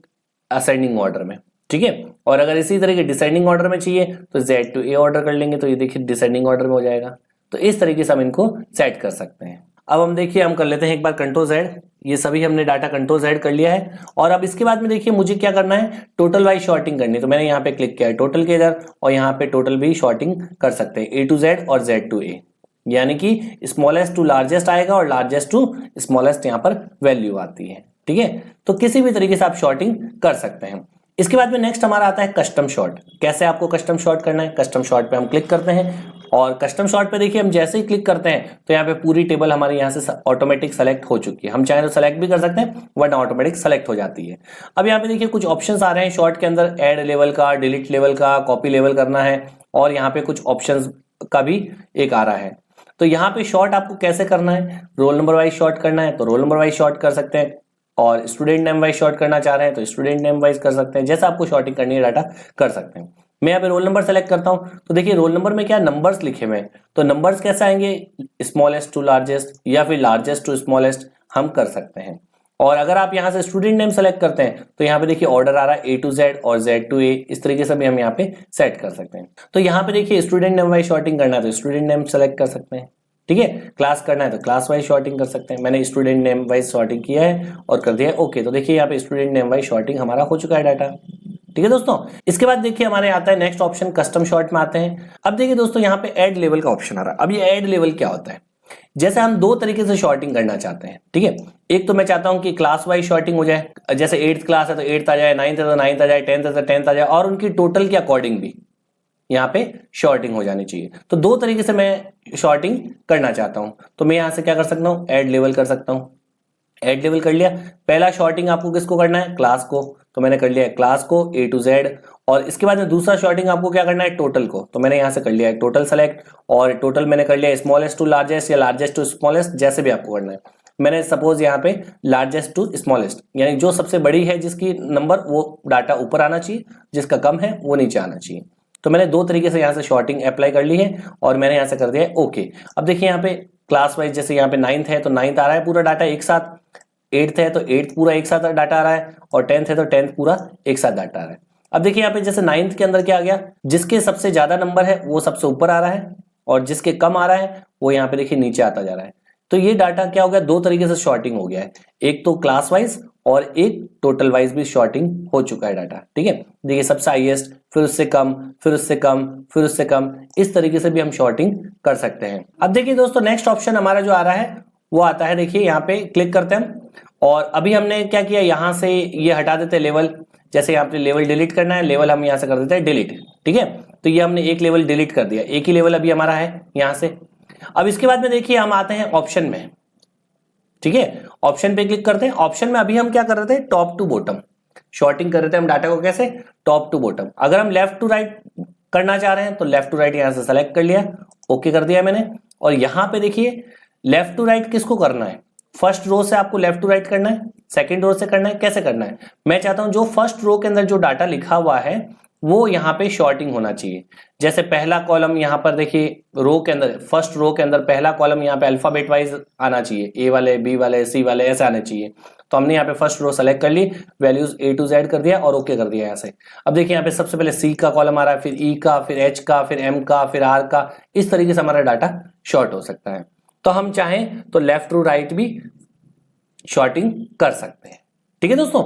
असेंडिंग ऑर्डर में। ठीक है, और अगर इसी तरह के डिसेंडिंग ऑर्डर में चाहिए तो जेड टू ए ऑर्डर कर लेंगे, तो ये देखिए डिसेंडिंग ऑर्डर में हो जाएगा। तो इस तरीके से हम इनको सेट कर सकते हैं। अब हम देखिए हम कर लेते हैं एक बार कंट्रोल जेड, ये सभी हमने डाटा कंट्रोल जेड कर लिया है। और अब इसके बाद में देखिए मुझे क्या करना है, टोटल वाइज शॉर्टिंग करनी है, तो मैंने यहाँ पे क्लिक किया है टोटल के इधर, और यहाँ पे टोटल भी शॉर्टिंग कर सकते हैं, ए टू जेड और जेड टू ए, यानी कि स्मॉलेस्ट टू लार्जेस्ट आएगा और लार्जेस्ट टू स्मॉलेस्ट यहाँ पर वैल्यू आती है। ठीक है, तो किसी भी तरीके से आप शॉर्टिंग कर सकते हैं। इसके बाद में नेक्स्ट हमारा आता है कस्टम शॉर्ट। कैसे आपको कस्टम शॉर्ट करना है, कस्टम शॉर्ट पे हम क्लिक करते हैं, और कस्टम शॉर्ट पे देखिए हम जैसे ही क्लिक करते हैं तो यहाँ पे पूरी टेबल हमारी यहाँ से ऑटोमेटिक सेलेक्ट हो चुकी है। हम चाहे तो सेलेक्ट भी कर सकते हैं, वरना ऑटोमेटिक सेलेक्ट हो जाती है। अब यहाँ पे देखिए कुछ ऑप्शंस आ रहे हैं शॉर्ट के अंदर, ऐड लेवल का, डिलीट लेवल का, कॉपी लेवल करना है, और यहाँ पे कुछ ऑप्शंस का भी एक आ रहा है। तो यहाँ पे शॉर्ट आपको कैसे करना है, रोल नंबर वाइज शॉर्ट करना है तो रोल नंबर वाइज शॉर्ट कर सकते हैं, और स्टूडेंट नेम वाइज शॉर्ट करना चाह रहे हैं तो स्टूडेंट नेम वाइज कर सकते हैं, जैसा आपको शॉर्टिंग करनी है डाटा कर सकते हैं। मैं यहाँ पे रोल नंबर सेलेक्ट करता हूं, तो देखिए रोल नंबर में क्या नंबर्स लिखे हुए हैं, तो नंबर्स कैसे आएंगे, स्मॉलेस्ट टू लार्जेस्ट या फिर लार्जेस्ट टू स्मॉलेस्ट हम कर सकते हैं। और अगर आप यहाँ से स्टूडेंट नेम सेलेक्ट करते हैं तो यहाँ पे देखिए ऑर्डर आ रहा है ए टू जेड और जेड टू ए, इस तरीके से भी हम यहाँ पे सेट कर सकते हैं। तो यहाँ पे देखिए स्टूडेंट नेम वाइज शॉर्टिंग करना है तो स्टूडेंट नेम सेलेक्ट कर सकते हैं। ठीक है, क्लास करना है तो क्लास वाइज शॉर्टिंग कर सकते हैं। मैंने स्टूडेंट नेम वाइज शॉर्टिंग किया है और कर दिया है ओके, तो देखिए यहाँ पे स्टूडेंट नेम वाइज शॉर्टिंग हमारा हो चुका है डाटा। ठीक है दोस्तों। इसके बाद देखिए हमारे आता है नेक्स्ट ऑप्शन कस्टम शॉर्ट में आते हैं। अब देखिए दोस्तों यहाँ पे ऐड लेवल का ऑप्शन आ रहा है। अब ये ऐड लेवल क्या होता है, जैसे हम दो तरीके से शॉर्टिंग करना चाहते हैं। ठीक है, एक तो मैं चाहता हूं कि क्लास वाइज शॉर्टिंग हो जाए, जैसे 8th क्लास है तो 8th आ जाए, 9th है तो 9th आ जाए, 10th है तो 10th आ जाए, और उनकी टोटल के अकॉर्डिंग भी यहाँ पे शॉर्टिंग हो जानी चाहिए। तो दो तरीके से मैं शॉर्टिंग करना चाहता हूं, तो मैं यहां से क्या कर सकता हूं, ऐड लेवल कर सकता हूं। ऐड लेवल कर लिया। पहला शॉर्टिंग आपको किसको करना है, क्लास को, तो मैंने कर लिया है क्लास को ए टू जेड। और इसके बाद में दूसरा शॉर्टिंग आपको क्या करना है, टोटल को, तो मैंने यहां से कर लिया है टोटल सेलेक्ट, और टोटल मैंने कर लिया स्मॉलेस्ट टू लार्जेस्ट या लार्जेस्ट टू स्मॉलेस्ट, जैसे भी आपको करना है। मैंने सपोज यहाँ पे लार्जेस्ट टू स्मॉलेस्ट, यानी जो सबसे बड़ी है जिसकी नंबर वो डाटा ऊपर आना चाहिए, जिसका कम है वो नीचे आना चाहिए। तो मैंने दो तरीके से यहाँ से शॉर्टिंग अप्लाई कर ली है और मैंने यहाँ से कर दिया है ओके। अब देखिए यहाँ पे क्लास वाइज, जैसे यहाँ पे 9th है तो 9th आ रहा है पूरा डाटा एक साथ, 8th है तो 8th पूरा एक साथ डाटा आ रहा है, और 10th है तो 10th पूरा एक साथ डाटा आ रहा है। अब देखिए यहाँ पे जैसे 9th के अंदर क्या आ गया, जिसके सबसे ज्यादा नंबर है वो सबसे ऊपर आ रहा है, और जिसके कम आ रहा है वो यहाँ पे देखिए नीचे आता जा रहा है। तो ये डाटा क्या हो गया, दो तरीके से शॉर्टिंग हो गया है, एक तो क्लास वाइज और एक टोटल वाइज भी शॉर्टिंग हो चुका है डाटा। ठीक है, देखिए सबसे हाईएस्ट, फिर उससे कम, फिर उससे कम, फिर उससे कम, इस तरीके से भी हम शॉर्टिंग कर सकते हैं। अब देखिए दोस्तों नेक्स्ट ऑप्शन हमारा जो आ रहा है वो आता है, देखिए यहाँ पे क्लिक करते हैं हम, और अभी हमने क्या किया, यहाँ से ये हटा देते हैं लेवल, जैसे यहाँ पे लेवल डिलीट करना है, लेवल हम यहाँ से कर देते हैं डिलीट। ठीक है, तो ये हमने एक लेवल डिलीट कर दिया, एक ही लेवल अभी हमारा है यहाँ से। अब इसके बाद में देखिए हम आते हैं ऑप्शन में। ठीक है, ऑप्शन पे क्लिक करते हैं। ऑप्शन में अभी हम क्या कर रहे थे, टॉप टू बॉटम शॉर्टिंग कर रहे थे हम डाटा को कैसे, टॉप टू बॉटम। अगर हम लेफ्ट टू राइट करना चाह रहे हैं तो लेफ्ट टू राइट यहां से सेलेक्ट कर लिया, ओके कर दिया मैंने। और यहां पे देखिए लेफ्ट टू राइट किसको करना है, फर्स्ट रो से आपको लेफ्ट टू राइट करना है, सेकंड रो से करना है, कैसे करना है, मैं चाहता हूं जो फर्स्ट रो के अंदर जो डाटा लिखा हुआ है वो यहाँ पे शॉर्टिंग होना चाहिए। जैसे पहला कॉलम यहाँ पर देखिए रो के अंदर, फर्स्ट रो के अंदर पहला कॉलम यहाँ पे अल्फाबेट वाइज आना चाहिए, ए वाले, बी वाले, सी वाले ऐसे आने चाहिए। तो हमने यहाँ पे फर्स्ट रो सेलेक्ट कर ली, वैल्यूज ए टू जेड कर दिया और ओके कर दिया यहाँ से। अब देखिए यहाँ पे सबसे पहले सी का कॉलम आ रहा है, फिर ई का, फिर एच का, फिर एम का, फिर आर का, इस तरीके से हमारा डाटा शॉर्ट हो सकता है। तो हम चाहें तो लेफ्ट टू राइट भी शॉर्टिंग कर सकते हैं। ठीक है दोस्तों,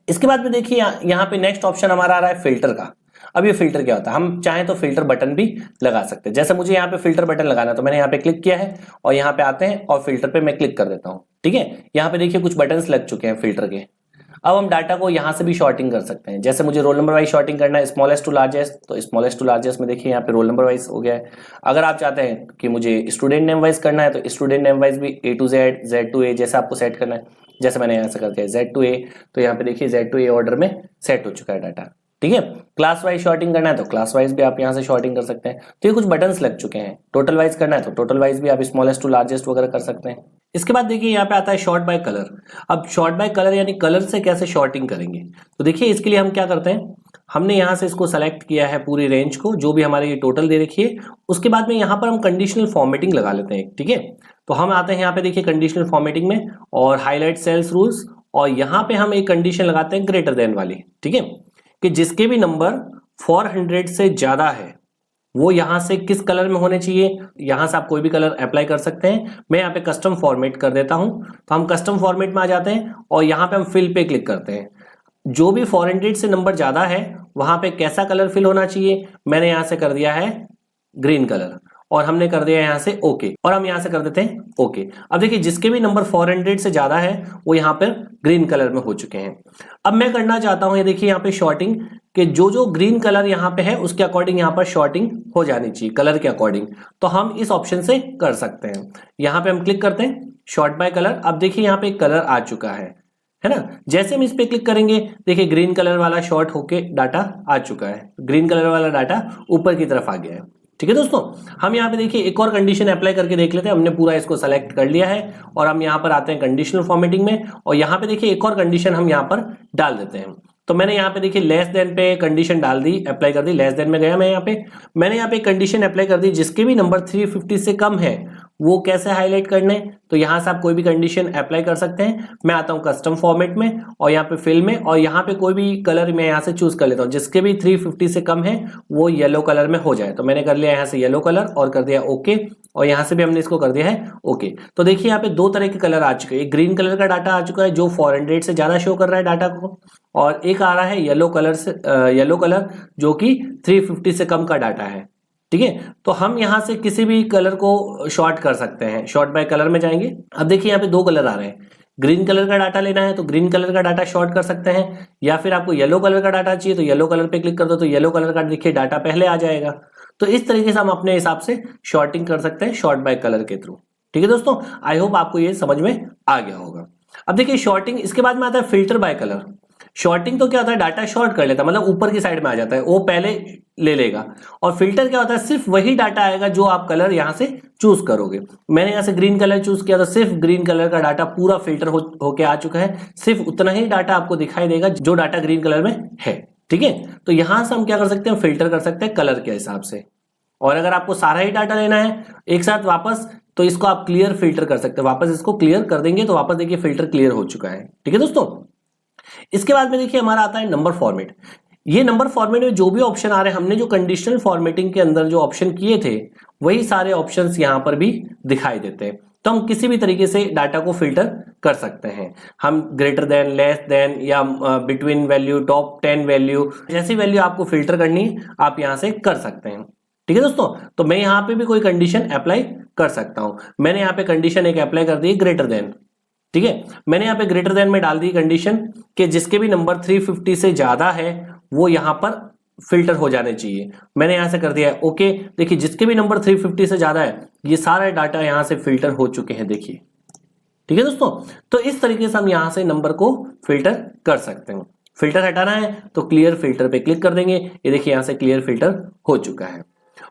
इसके बाद में देखिए यहाँ पे नेक्स्ट ऑप्शन हमारा आ रहा है फिल्टर का। अब ये फिल्टर क्या होता है, हम चाहें तो फिल्टर बटन भी लगा सकते हैं। जैसे मुझे यहाँ पे फिल्टर बटन लगाना है तो मैंने यहाँ पे क्लिक किया है और यहाँ पे आते हैं और फिल्टर पे मैं क्लिक कर देता हूँ। ठीक है, यहाँ पे देखिए कुछ बटन्स लग चुके हैं फिल्टर के। अब हम डाटा को यहाँ से भी शॉर्टिंग कर सकते हैं। जैसे मुझे रोल नंबर वाइज शॉर्टिंग करना है, स्मॉलेस्ट टू लार्जेस्ट, तो स्मॉलेस्ट टू लार्जेस्ट में देखिए यहाँ पे रोल नंबर वाइज हो गया है। अगर आप चाहते हैं कि मुझे स्टूडेंट नेम वाइज करना है तो स्टूडेंट नेम वाइज भी ए टू जेड, जेड टू ए जैसे आपको सेट करना है। जैसे मैंने यहाँ से कर दिया जेड टू ए, तो यहाँ पे देखिए जेड टू ए ऑर्डर में सेट हो चुका है डाटा। ठीक है, क्लास वाइज शॉर्टिंग करना है तो क्लास वाइज भी आप यहाँ से शॉर्टिंग कर सकते हैं। तो ये कुछ बटन्स लग चुके हैं। टोटल वाइज करना है तो टोटल वाइज भी आप स्मॉलेस्ट टू लार्जेस्ट वगैरह कर सकते हैं। इसके बाद देखिए यहाँ पे आता है शॉर्ट बाय कलर। अब शॉर्ट बाय कलर यानी कलर से कैसे शॉर्टिंग करेंगे, तो देखिए इसके लिए हम क्या करते हैं, हमने यहाँ से इसको सेलेक्ट किया है पूरी रेंज को, जो भी हमारे ये टोटल दे रखी है। उसके बाद में यहाँ पर हम कंडीशनल फॉर्मेटिंग लगा लेते हैं। ठीक है, तो हम आते हैं यहाँ पे देखिए कंडीशनल फॉर्मेटिंग में और हाईलाइट सेल्स रूल्स, और यहाँ पे हम एक कंडीशन लगाते हैं ग्रेटर देन वाली। ठीक है, कि जिसके भी नंबर 400 से ज्यादा है वो यहां से किस कलर में होने चाहिए। यहां से आप कोई भी कलर अप्लाई कर सकते हैं। मैं यहाँ पे कस्टम फॉर्मेट कर देता हूं, तो हम कस्टम फॉर्मेट में आ जाते हैं और यहाँ पे हम फिल पे क्लिक करते हैं। जो भी 400 से नंबर ज्यादा है वहां पे कैसा कलर फिल होना चाहिए, मैंने यहां से कर दिया है ग्रीन कलर और हमने कर दिया यहां से ओके, और हम यहां से कर देते हैं ओके। अब देखिए जिसके भी नंबर 400 से ज्यादा है वो यहाँ पर ग्रीन कलर में हो चुके हैं। अब मैं करना चाहता हूं ये देखिए यहाँ पे शॉर्टिंग, कि जो जो ग्रीन कलर यहाँ पे है उसके अकॉर्डिंग यहाँ पर शॉर्टिंग हो जानी चाहिए कलर के अकॉर्डिंग। तो हम इस ऑप्शन से कर सकते हैं। यहाँ पे हम क्लिक करते हैं शॉर्ट बाय कलर। अब देखिए यहाँ पे कलर आ चुका है ना। जैसे हम इस पे क्लिक करेंगे देखिए ग्रीन कलर वाला शॉर्ट होके डाटा आ चुका है, ग्रीन कलर वाला डाटा ऊपर की तरफ आ गया है। ठीक है दोस्तों, हम यहाँ पे देखिए एक और कंडीशन अप्लाई करके देख लेते हैं। हमने पूरा इसको सेलेक्ट कर लिया है और हम यहाँ पर आते हैं कंडीशनल फॉर्मेटिंग में और यहाँ पे देखिए एक और कंडीशन हम यहाँ पर डाल देते हैं। तो मैंने यहाँ पे देखिए लेस देन पे कंडीशन डाल दी, अप्लाई कर दी। लेस देन में गया मैं यहाँ पे, मैंने यहाँ पे कंडीशन अप्लाई कर दी जिसके भी नंबर 350 से कम है वो कैसे हाईलाइट करने, तो यहाँ से आप कोई भी कंडीशन अप्लाई कर सकते हैं। मैं आता हूँ कस्टम फॉर्मेट में और यहाँ पे फिल में और यहाँ पे कोई भी कलर मैं यहाँ से चूज कर लेता हूँ। जिसके भी 350 से कम है वो येलो कलर में हो जाए, तो मैंने कर लिया यहाँ से येलो कलर और कर दिया ओके, और यहाँ से भी हमने इसको कर दिया है ओके। तो देखिए यहाँ पे दो तरह के कलर आ चुके हैं। ग्रीन कलर का डाटा आ चुका है जो 400 से ज्यादा शो कर रहा है डाटा को, और एक आ रहा है येलो कलर से येलो कलर जो कि 350 से कम का डाटा है। ठीक है, तो हम यहाँ से किसी भी कलर को शॉर्ट कर सकते हैं। शॉर्ट बाय कलर में जाएंगे। अब देखिए यहाँ पे दो कलर आ रहे हैं। ग्रीन कलर का डाटा लेना है तो ग्रीन कलर का डाटा शॉर्ट कर सकते हैं, या फिर आपको येलो कलर का डाटा चाहिए तो येलो कलर पे क्लिक कर दो तो येलो कलर का देखिए डाटा पहले आ जाएगा। तो इस तरीके से हम अपने हिसाब से शॉर्टिंग कर सकते हैं शॉर्ट बाय कलर के थ्रू। ठीक है दोस्तों, आई होप आपको ये समझ में आ गया होगा। अब देखिए शॉर्टिंग, इसके बाद में आता है फिल्टर बाय कलर। शॉर्टिंग तो क्या होता है, डाटा शॉर्ट कर लेता है, मतलब ऊपर की साइड में आ जाता है, वो पहले ले लेगा। और फिल्टर क्या होता है, सिर्फ वही डाटा आएगा जो आप कलर यहां से चूज करोगे। मैंने यहां से ग्रीन कलर चूज किया तो सिर्फ ग्रीन कलर का डाटा पूरा फिल्टर होके आ चुका है। सिर्फ उतना ही डाटा आपको दिखाई देगा जो डाटा ग्रीन कलर में है। ठीक है, तो यहां से हम क्या कर सकते हैं, फिल्टर कर सकते हैं कलर के हिसाब से। और अगर आपको सारा ही डाटा लेना है एक साथ वापस, तो इसको आप क्लियर फिल्टर कर सकते हैं। वापस इसको क्लियर कर देंगे तो वापस देखिए फिल्टर क्लियर हो चुका है। ठीक है दोस्तों, इसके बाद में देखिए हमारा आता है नंबर फॉर्मेट। ये नंबर फॉर्मेट में जो भी ऑप्शन आ रहे हैं, हमने जो कंडीशनल फॉर्मेटिंग के अंदर जो ऑप्शन किए थे वही सारे ऑप्शंस यहां पर भी दिखाई देते हैं। तो हम किसी भी तरीके से डाटा को फिल्टर कर सकते हैं। हम ग्रेटर देन, लेस देन या बिटवीन वैल्यू, टॉप 10 वैल्यू, जैसी वैल्यू आपको फिल्टर करनी है आप यहां से कर सकते हैं। ठीक है दोस्तों, तो मैं यहां पे भी कोई कंडीशन अप्लाई कर सकता हूं। मैंने यहां पे कंडीशन एक अप्लाई कर दी ग्रेटर देन। ठीक है, मैंने यहाँ पे ग्रेटर देन में डाल दी कंडीशन कि जिसके भी नंबर 350 से ज्यादा है वो यहाँ पर फिल्टर हो जाने चाहिए। मैंने यहाँ से कर दिया है ओके। देखिए जिसके भी नंबर 350 से ज्यादा है ये सारे डाटा यहाँ से फिल्टर हो चुके हैं, देखिए। ठीक है दोस्तों, तो इस तरीके से हम यहाँ से नंबर को फिल्टर कर सकते हैं। फिल्टर हटाना है तो क्लियर फिल्टर पे क्लिक कर देंगे। ये देखिए यहाँ से क्लियर फिल्टर हो चुका है।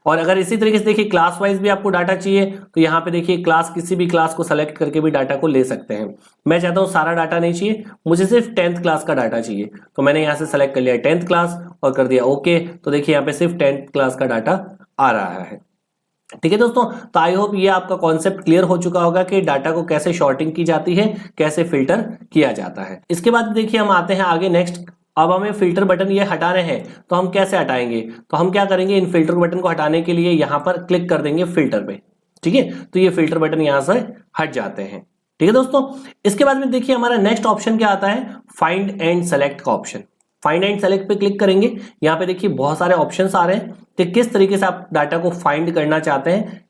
और अगर इसी तरीके से देखिए क्लास वाइज भी आपको डाटा चाहिए तो यहाँ पे देखिए क्लास, किसी भी क्लास को सेलेक्ट करके भी डाटा को ले सकते हैं। मैं चाहता हूँ सारा डाटा नहीं चाहिए, मुझे सिर्फ 10th क्लास का डाटा चाहिए, तो मैंने यहाँ से सेलेक्ट कर लिया 10th क्लास और कर दिया ओके। तो देखिए यहाँ पे सिर्फ 10th क्लास का डाटा आ रहा है। ठीक है दोस्तों, तो आई होप ये आपका कॉन्सेप्ट क्लियर हो चुका होगा कि डाटा को कैसे शॉर्टिंग की जाती है, कैसे फिल्टर किया जाता है। इसके बाद देखिए हम आते हैं आगे नेक्स्ट। अब हमें फिल्टर बटन ये हटाने हैं तो हम कैसे हटाएंगे, तो हम क्या करेंगे, इन फिल्टर बटन को हटाने के लिए यहाँ पर क्लिक कर देंगे फिल्टर पे। ठीक है, तो ये फिल्टर बटन यहाँ से हट जाते हैं। ठीक है दोस्तों, इसके बाद में देखिए हमारा नेक्स्ट ऑप्शन क्या आता है, फाइंड एंड सेलेक्ट का ऑप्शन। फाइंड एंड सेलेक्ट पे क्लिक करेंगे, यहाँ पे देखिए बहुत सारे ऑप्शंस आ रहे हैं कि किस तरीके से आप डाटा को फाइंड करना चाहते हैं।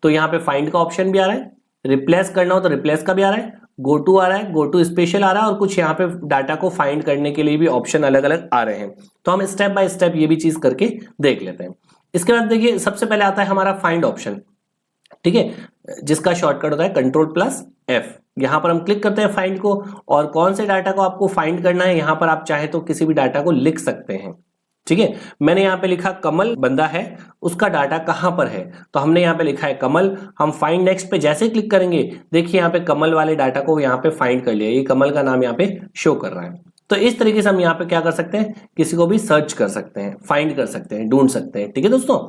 तो यहाँ पे फाइंड का ऑप्शन भी आ रहा है, रिप्लेस करना हो तो रिप्लेस का भी आ रहा है, गो टू आ रहा है, गो टू स्पेशल आ रहा है, और कुछ यहाँ पे डाटा को फाइंड करने के लिए भी ऑप्शन अलग अलग आ रहे हैं। तो हम स्टेप बाय स्टेप ये भी चीज करके देख लेते हैं। इसके बाद देखिए सबसे पहले आता है हमारा फाइंड ऑप्शन। ठीक है, जिसका शॉर्टकट होता है Ctrl+F। यहां पर हम क्लिक करते हैं फाइंड को, और कौन से डाटा को आपको फाइंड करना है, यहां पर आप चाहे तो किसी भी डाटा को लिख सकते हैं। ठीक है, मैंने यहाँ पे लिखा कमल बंदा है, उसका डाटा कहां पर है, तो हमने यहाँ पे लिखा है कमल। हम फाइंड नेक्स्ट पे जैसे क्लिक करेंगे, देखिए यहाँ पे कमल वाले डाटा को यहाँ पे फाइंड कर लिया, ये कमल का नाम यहाँ पे शो कर रहा है। तो इस तरीके से हम यहाँ पे क्या कर सकते हैं, किसी को भी सर्च कर सकते हैं, फाइंड कर सकते हैं, ढूंढ सकते हैं। ठीक है दोस्तों,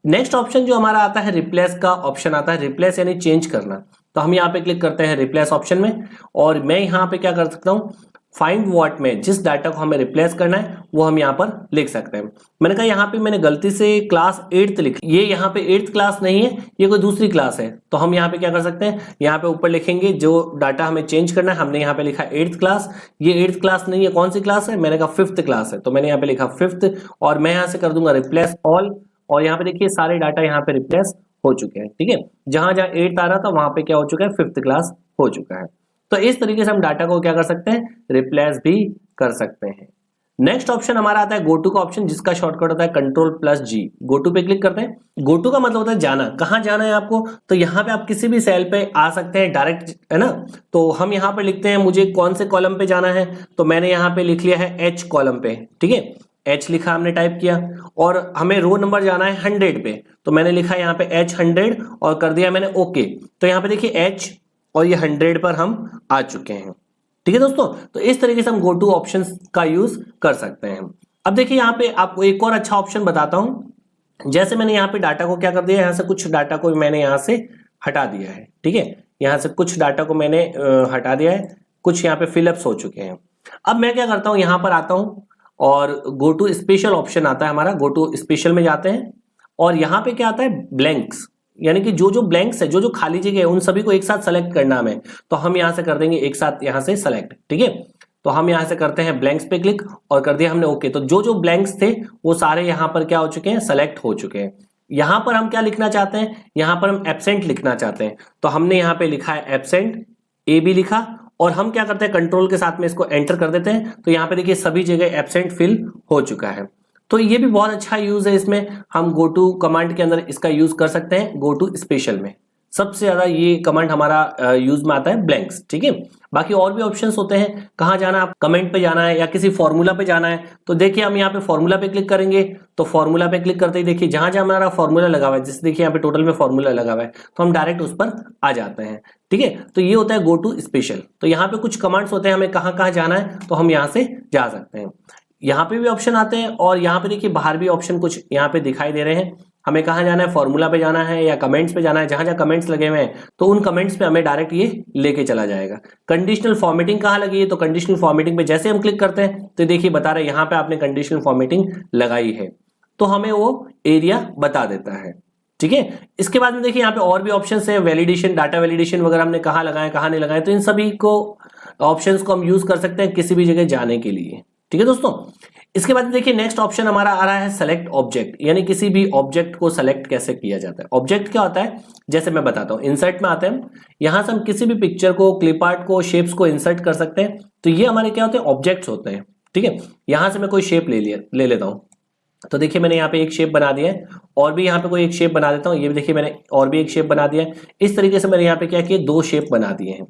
नेक्स्ट ऑप्शन जो हमारा आता है रिप्लेस का ऑप्शन आता है, रिप्लेस यानी चेंज करना। तो हम यहाँ पे क्लिक करते हैं रिप्लेस ऑप्शन में, और मैं यहाँ पे क्या कर सकता हूँ, फाइंड व्हाट में जिस डाटा को हमें रिप्लेस करना है वो हम यहाँ पर लिख सकते हैं। मैंने कहा यहाँ पे मैंने गलती से क्लास 8th लिखी, ये यहाँ पे 8th क्लास नहीं है, ये कोई दूसरी क्लास है। तो हम यहाँ पे क्या कर सकते हैं, यहाँ पे ऊपर लिखेंगे जो डाटा हमें चेंज करना है। हमने यहाँ पे लिखा 8th क्लास, ये 8th क्लास नहीं है, कौन सी क्लास है, मैंने कहा 5th क्लास है, तो मैंने यहाँ पे लिखा 5th, और मैं यहाँ से कर दूंगा रिप्लेस ऑल, और यहाँ पे देखिए सारे डाटा यहाँ पे रिप्लेस हो चुके हैं। ठीक है, जहां जहां 8th आ रहा था वहां पे क्या हो चुका है, 5th क्लास हो चुका है। तो इस तरीके से हम डाटा को क्या कर सकते हैं, रिप्लेस भी कर सकते हैं। नेक्स्ट ऑप्शन हमारा आता है गो टू का ऑप्शन, जिसका शॉर्टकट होता है Ctrl+G। गो टू पे क्लिक करते हैं। गो टू का मतलब होता है जाना, कहां जाना है आपको, तो यहाँ पे आप किसी भी सेल पे आ सकते हैं डायरेक्ट, है ना। तो हम यहाँ पे लिखते हैं मुझे कौन से कॉलम पे जाना है, तो मैंने यहाँ पे लिख लिया है H कॉलम पे। ठीक है, H लिखा हमने, टाइप किया, और हमें रो नंबर जाना है 100 पे, तो मैंने लिखा यहाँ पे H100 और कर दिया मैंने ओके। तो यहाँ पे देखिए H और ये 100 पर हम आ चुके हैं। ठीक है दोस्तों, तो इस तरीके से हम गो टू ऑप्शन का यूज कर सकते हैं। अब देखिए यहाँ पे आपको एक और अच्छा ऑप्शन बताता हूं। जैसे मैंने यहाँ पे डाटा को क्या कर दिया, यहाँ से कुछ डाटा को मैंने यहाँ से हटा दिया है। ठीक है, यहाँ से कुछ डाटा को मैंने हटा दिया है, कुछ यहाँ पे फिलअप्स हो चुके हैं। अब मैं क्या करता हूँ, यहाँ पर आता हूँ और गो टू स्पेशल ऑप्शन आता है हमारा, गो टू स्पेशल में जाते हैं, और यहाँ पे क्या आता है, ब्लैंक्स, यानी कि जो जो ब्लैंक्स है, जो जो खाली जगह है, उन सभी को एक साथ सेलेक्ट करना हमें। तो हम यहाँ से कर देंगे एक साथ यहाँ से सेलेक्ट। ठीक है, तो हम यहाँ से करते हैं ब्लैंक्स पे क्लिक और कर दिया हमने ओके। तो जो जो ब्लैंक्स थे वो सारे यहाँ पर क्या हो चुके हैं, सेलेक्ट हो चुके हैं। यहाँ पर हम क्या लिखना चाहते हैं, यहाँ पर हम एब्सेंट लिखना चाहते हैं, तो हमने यहाँ पे लिखा है एब्सेंट, ए बी लिखा, और हम क्या करते हैं कंट्रोल के साथ में इसको एंटर कर देते हैं। तो यहाँ पे देखिए सभी जगह एब्सेंट फिल हो चुका है। तो ये भी बहुत अच्छा यूज है, इसमें हम गो टू कमांड के अंदर इसका यूज कर सकते हैं। गो टू स्पेशल में सबसे ज्यादा ये कमांड हमारा यूज में आता है, ब्लैंक्स। ठीक है, बाकी और भी ऑप्शंस होते हैं, कहाँ जाना है, आप कमेंट पे जाना है या किसी फॉर्मूला पे जाना है। तो देखिए हम यहाँ पे फॉर्मूला पे क्लिक करेंगे, तो फॉर्मूला पे क्लिक करते ही देखिए जहां जहां हमारा फॉर्मूला लगा हुआ है, जैसे देखिए यहाँ पे टोटल में फॉर्मूला लगा हुआ है, तो हम डायरेक्ट उस पर आ जाते हैं। ठीक है, तो ये होता है गो टू स्पेशल। तो यहाँ पे कुछ कमांड्स होते हैं, हमें कहाँ कहाँ जाना है तो हम यहाँ से जा सकते हैं। यहाँ पे भी ऑप्शन आते हैं, और यहाँ पे देखिए बाहर भी ऑप्शन कुछ यहाँ पे दिखाई दे रहे हैं। हमें कहाँ जाना है, फॉर्मूला पे जाना है या कमेंट्स पे जाना है, जहां जहां कमेंट्स लगे हुए हैं तो उन कमेंट्स पे हमें डायरेक्ट ये लेके चला जाएगा। कंडीशनल फॉर्मेटिंग कहाँ लगी है, तो कंडीशनल फॉर्मेटिंग पे जैसे हम क्लिक करते हैं तो देखिए बता रहे हैं यहाँ पे आपने कंडीशनल फॉर्मेटिंग लगाई है, तो हमें वो एरिया बता देता है। ठीक है, इसके बाद में देखिए यहाँ पे और भी ऑप्शन है, वैलिडेशन, डाटा वैलिडेशन वगैरह हमने कहाँ लगाए कहाँ नहीं लगाए, तो इन सभी को ऑप्शंस को हम यूज कर सकते हैं किसी भी जगह जाने के लिए। ठीक है दोस्तों, इसके बाद देखिए नेक्स्ट ऑप्शन हमारा आ रहा है सेलेक्ट ऑब्जेक्ट, यानी किसी भी ऑब्जेक्ट को सेलेक्ट कैसे किया जाता है। ऑब्जेक्ट क्या होता है, जैसे मैं बताता हूं, इंसर्ट में आते हैं, यहां से हम किसी भी पिक्चर को, क्लिप आर्ट को, शेप्स को इंसर्ट कर सकते हैं। तो ये हमारे क्या होते हैं, ऑब्जेक्ट्स होते हैं। ठीक है, यहां से मैं कोई शेप ले लेता हूं, तो देखिए मैंने यहाँ पे एक शेप बना दिया है, और भी यहाँ पे कोई एक शेप बना देता हूँ, ये भी देखिए मैंने और भी एक शेप बना दिया है। इस तरीके से मैंने यहाँ पे क्या किया, 2 शेप बना दिए हैं।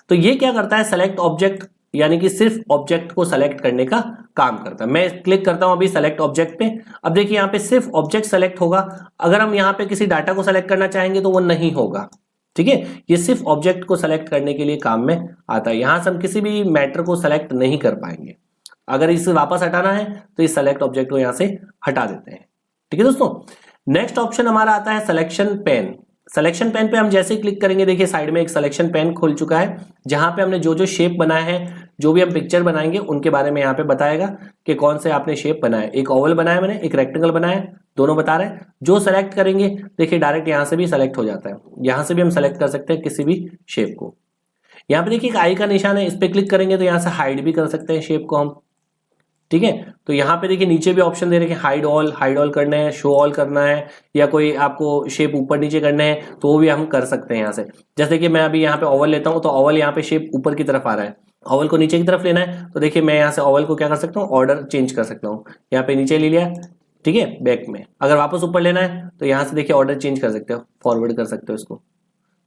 तो ये क्या करता है, सेलेक्ट ऑब्जेक्ट, यानी कि सिर्फ ऑब्जेक्ट को सेलेक्ट करने का काम करता है। मैं क्लिक करता हूं अभी सेलेक्ट ऑब्जेक्ट पे। अब देखिए यहाँ पे सिर्फ ऑब्जेक्ट सेलेक्ट होगा। अगर हम यहाँ पे किसी डाटा को सेलेक्ट करना चाहेंगे तो वो नहीं होगा। ठीक है, ये सिर्फ ऑब्जेक्ट को सेलेक्ट करने के लिए काम में आता है। यहां से हम किसी भी मैटर को सेलेक्ट नहीं कर पाएंगे। अगर इसे वापस हटाना है तो इस सेलेक्ट ऑब्जेक्ट को यहां से हटा देते हैं। ठीक है दोस्तों, नेक्स्ट ऑप्शन हमारा आता है सिलेक्शन पेन। सिलेक्शन पेन पे हम जैसे ही क्लिक करेंगे, देखिए साइड में एक सिलेक्शन पेन खुल चुका है, जहां पे हमने जो जो शेप बनाए हैं, जो भी हम पिक्चर बनाएंगे उनके बारे में यहाँ पे बताएगा कि कौन से आपने शेप बनाए। एक ओवल बनाया मैंने, एक रेक्टेंगल बनाया, दोनों बता रहे हैं। जो सेलेक्ट करेंगे देखिए डायरेक्ट यहाँ से भी सेलेक्ट हो जाता है। यहाँ से भी हम सेलेक्ट कर सकते हैं किसी भी शेप को। यहाँ पे देखिए एक आई का निशान है, इस पे क्लिक करेंगे तो यहाँ से हाइड भी कर सकते हैं शेप को हम। ठीक है, तो यहाँ पे देखिए नीचे भी ऑप्शन दे रहे हैं हाइड ऑल करना है, शो ऑल करना है, या कोई आपको शेप ऊपर नीचे करना है तो वो भी हम कर सकते हैं यहाँ से। जैसे कि मैं अभी यहाँ पे ओवल लेता हूँ तो ओवल यहाँ पे शेप ऊपर की तरफ आ रहा है, ओवल को नीचे की तरफ लेना है तो देखिए मैं यहाँ से ओवल को क्या कर सकता हूँ, ऑर्डर चेंज कर सकता हूँ। यहाँ पे नीचे ले लिया, ठीक है, बैक में। अगर वापस ऊपर लेना है तो यहाँ से देखिए ऑर्डर चेंज कर सकते हो, फॉरवर्ड कर सकते हो इसको।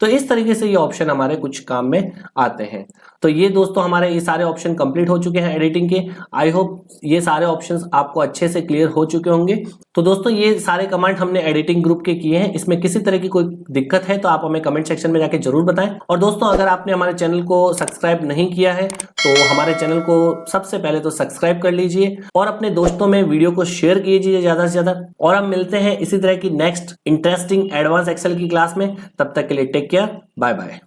तो इस तरीके से ये ऑप्शन हमारे कुछ काम में आते हैं। तो ये दोस्तों हमारे ये सारे ऑप्शन कंप्लीट हो चुके हैं एडिटिंग के। आई होप ये सारे ऑप्शंस आपको अच्छे से क्लियर हो चुके होंगे। तो दोस्तों ये सारे कमांड हमने एडिटिंग ग्रुप के किए हैं। इसमें किसी तरह की कोई दिक्कत है तो आप हमें कमेंट सेक्शन में जाके जरूर बताएं। और दोस्तों अगर आपने हमारे चैनल को सब्सक्राइब नहीं किया है तो हमारे चैनल को सबसे पहले तो सब्सक्राइब कर लीजिए और अपने दोस्तों में वीडियो को शेयर कीजिए ज्यादा से ज्यादा। और हम मिलते हैं इसी तरह की नेक्स्ट इंटरेस्टिंग एडवांस एक्सेल की क्लास में। तब तक के लिए टेक केयर, बाय बाय।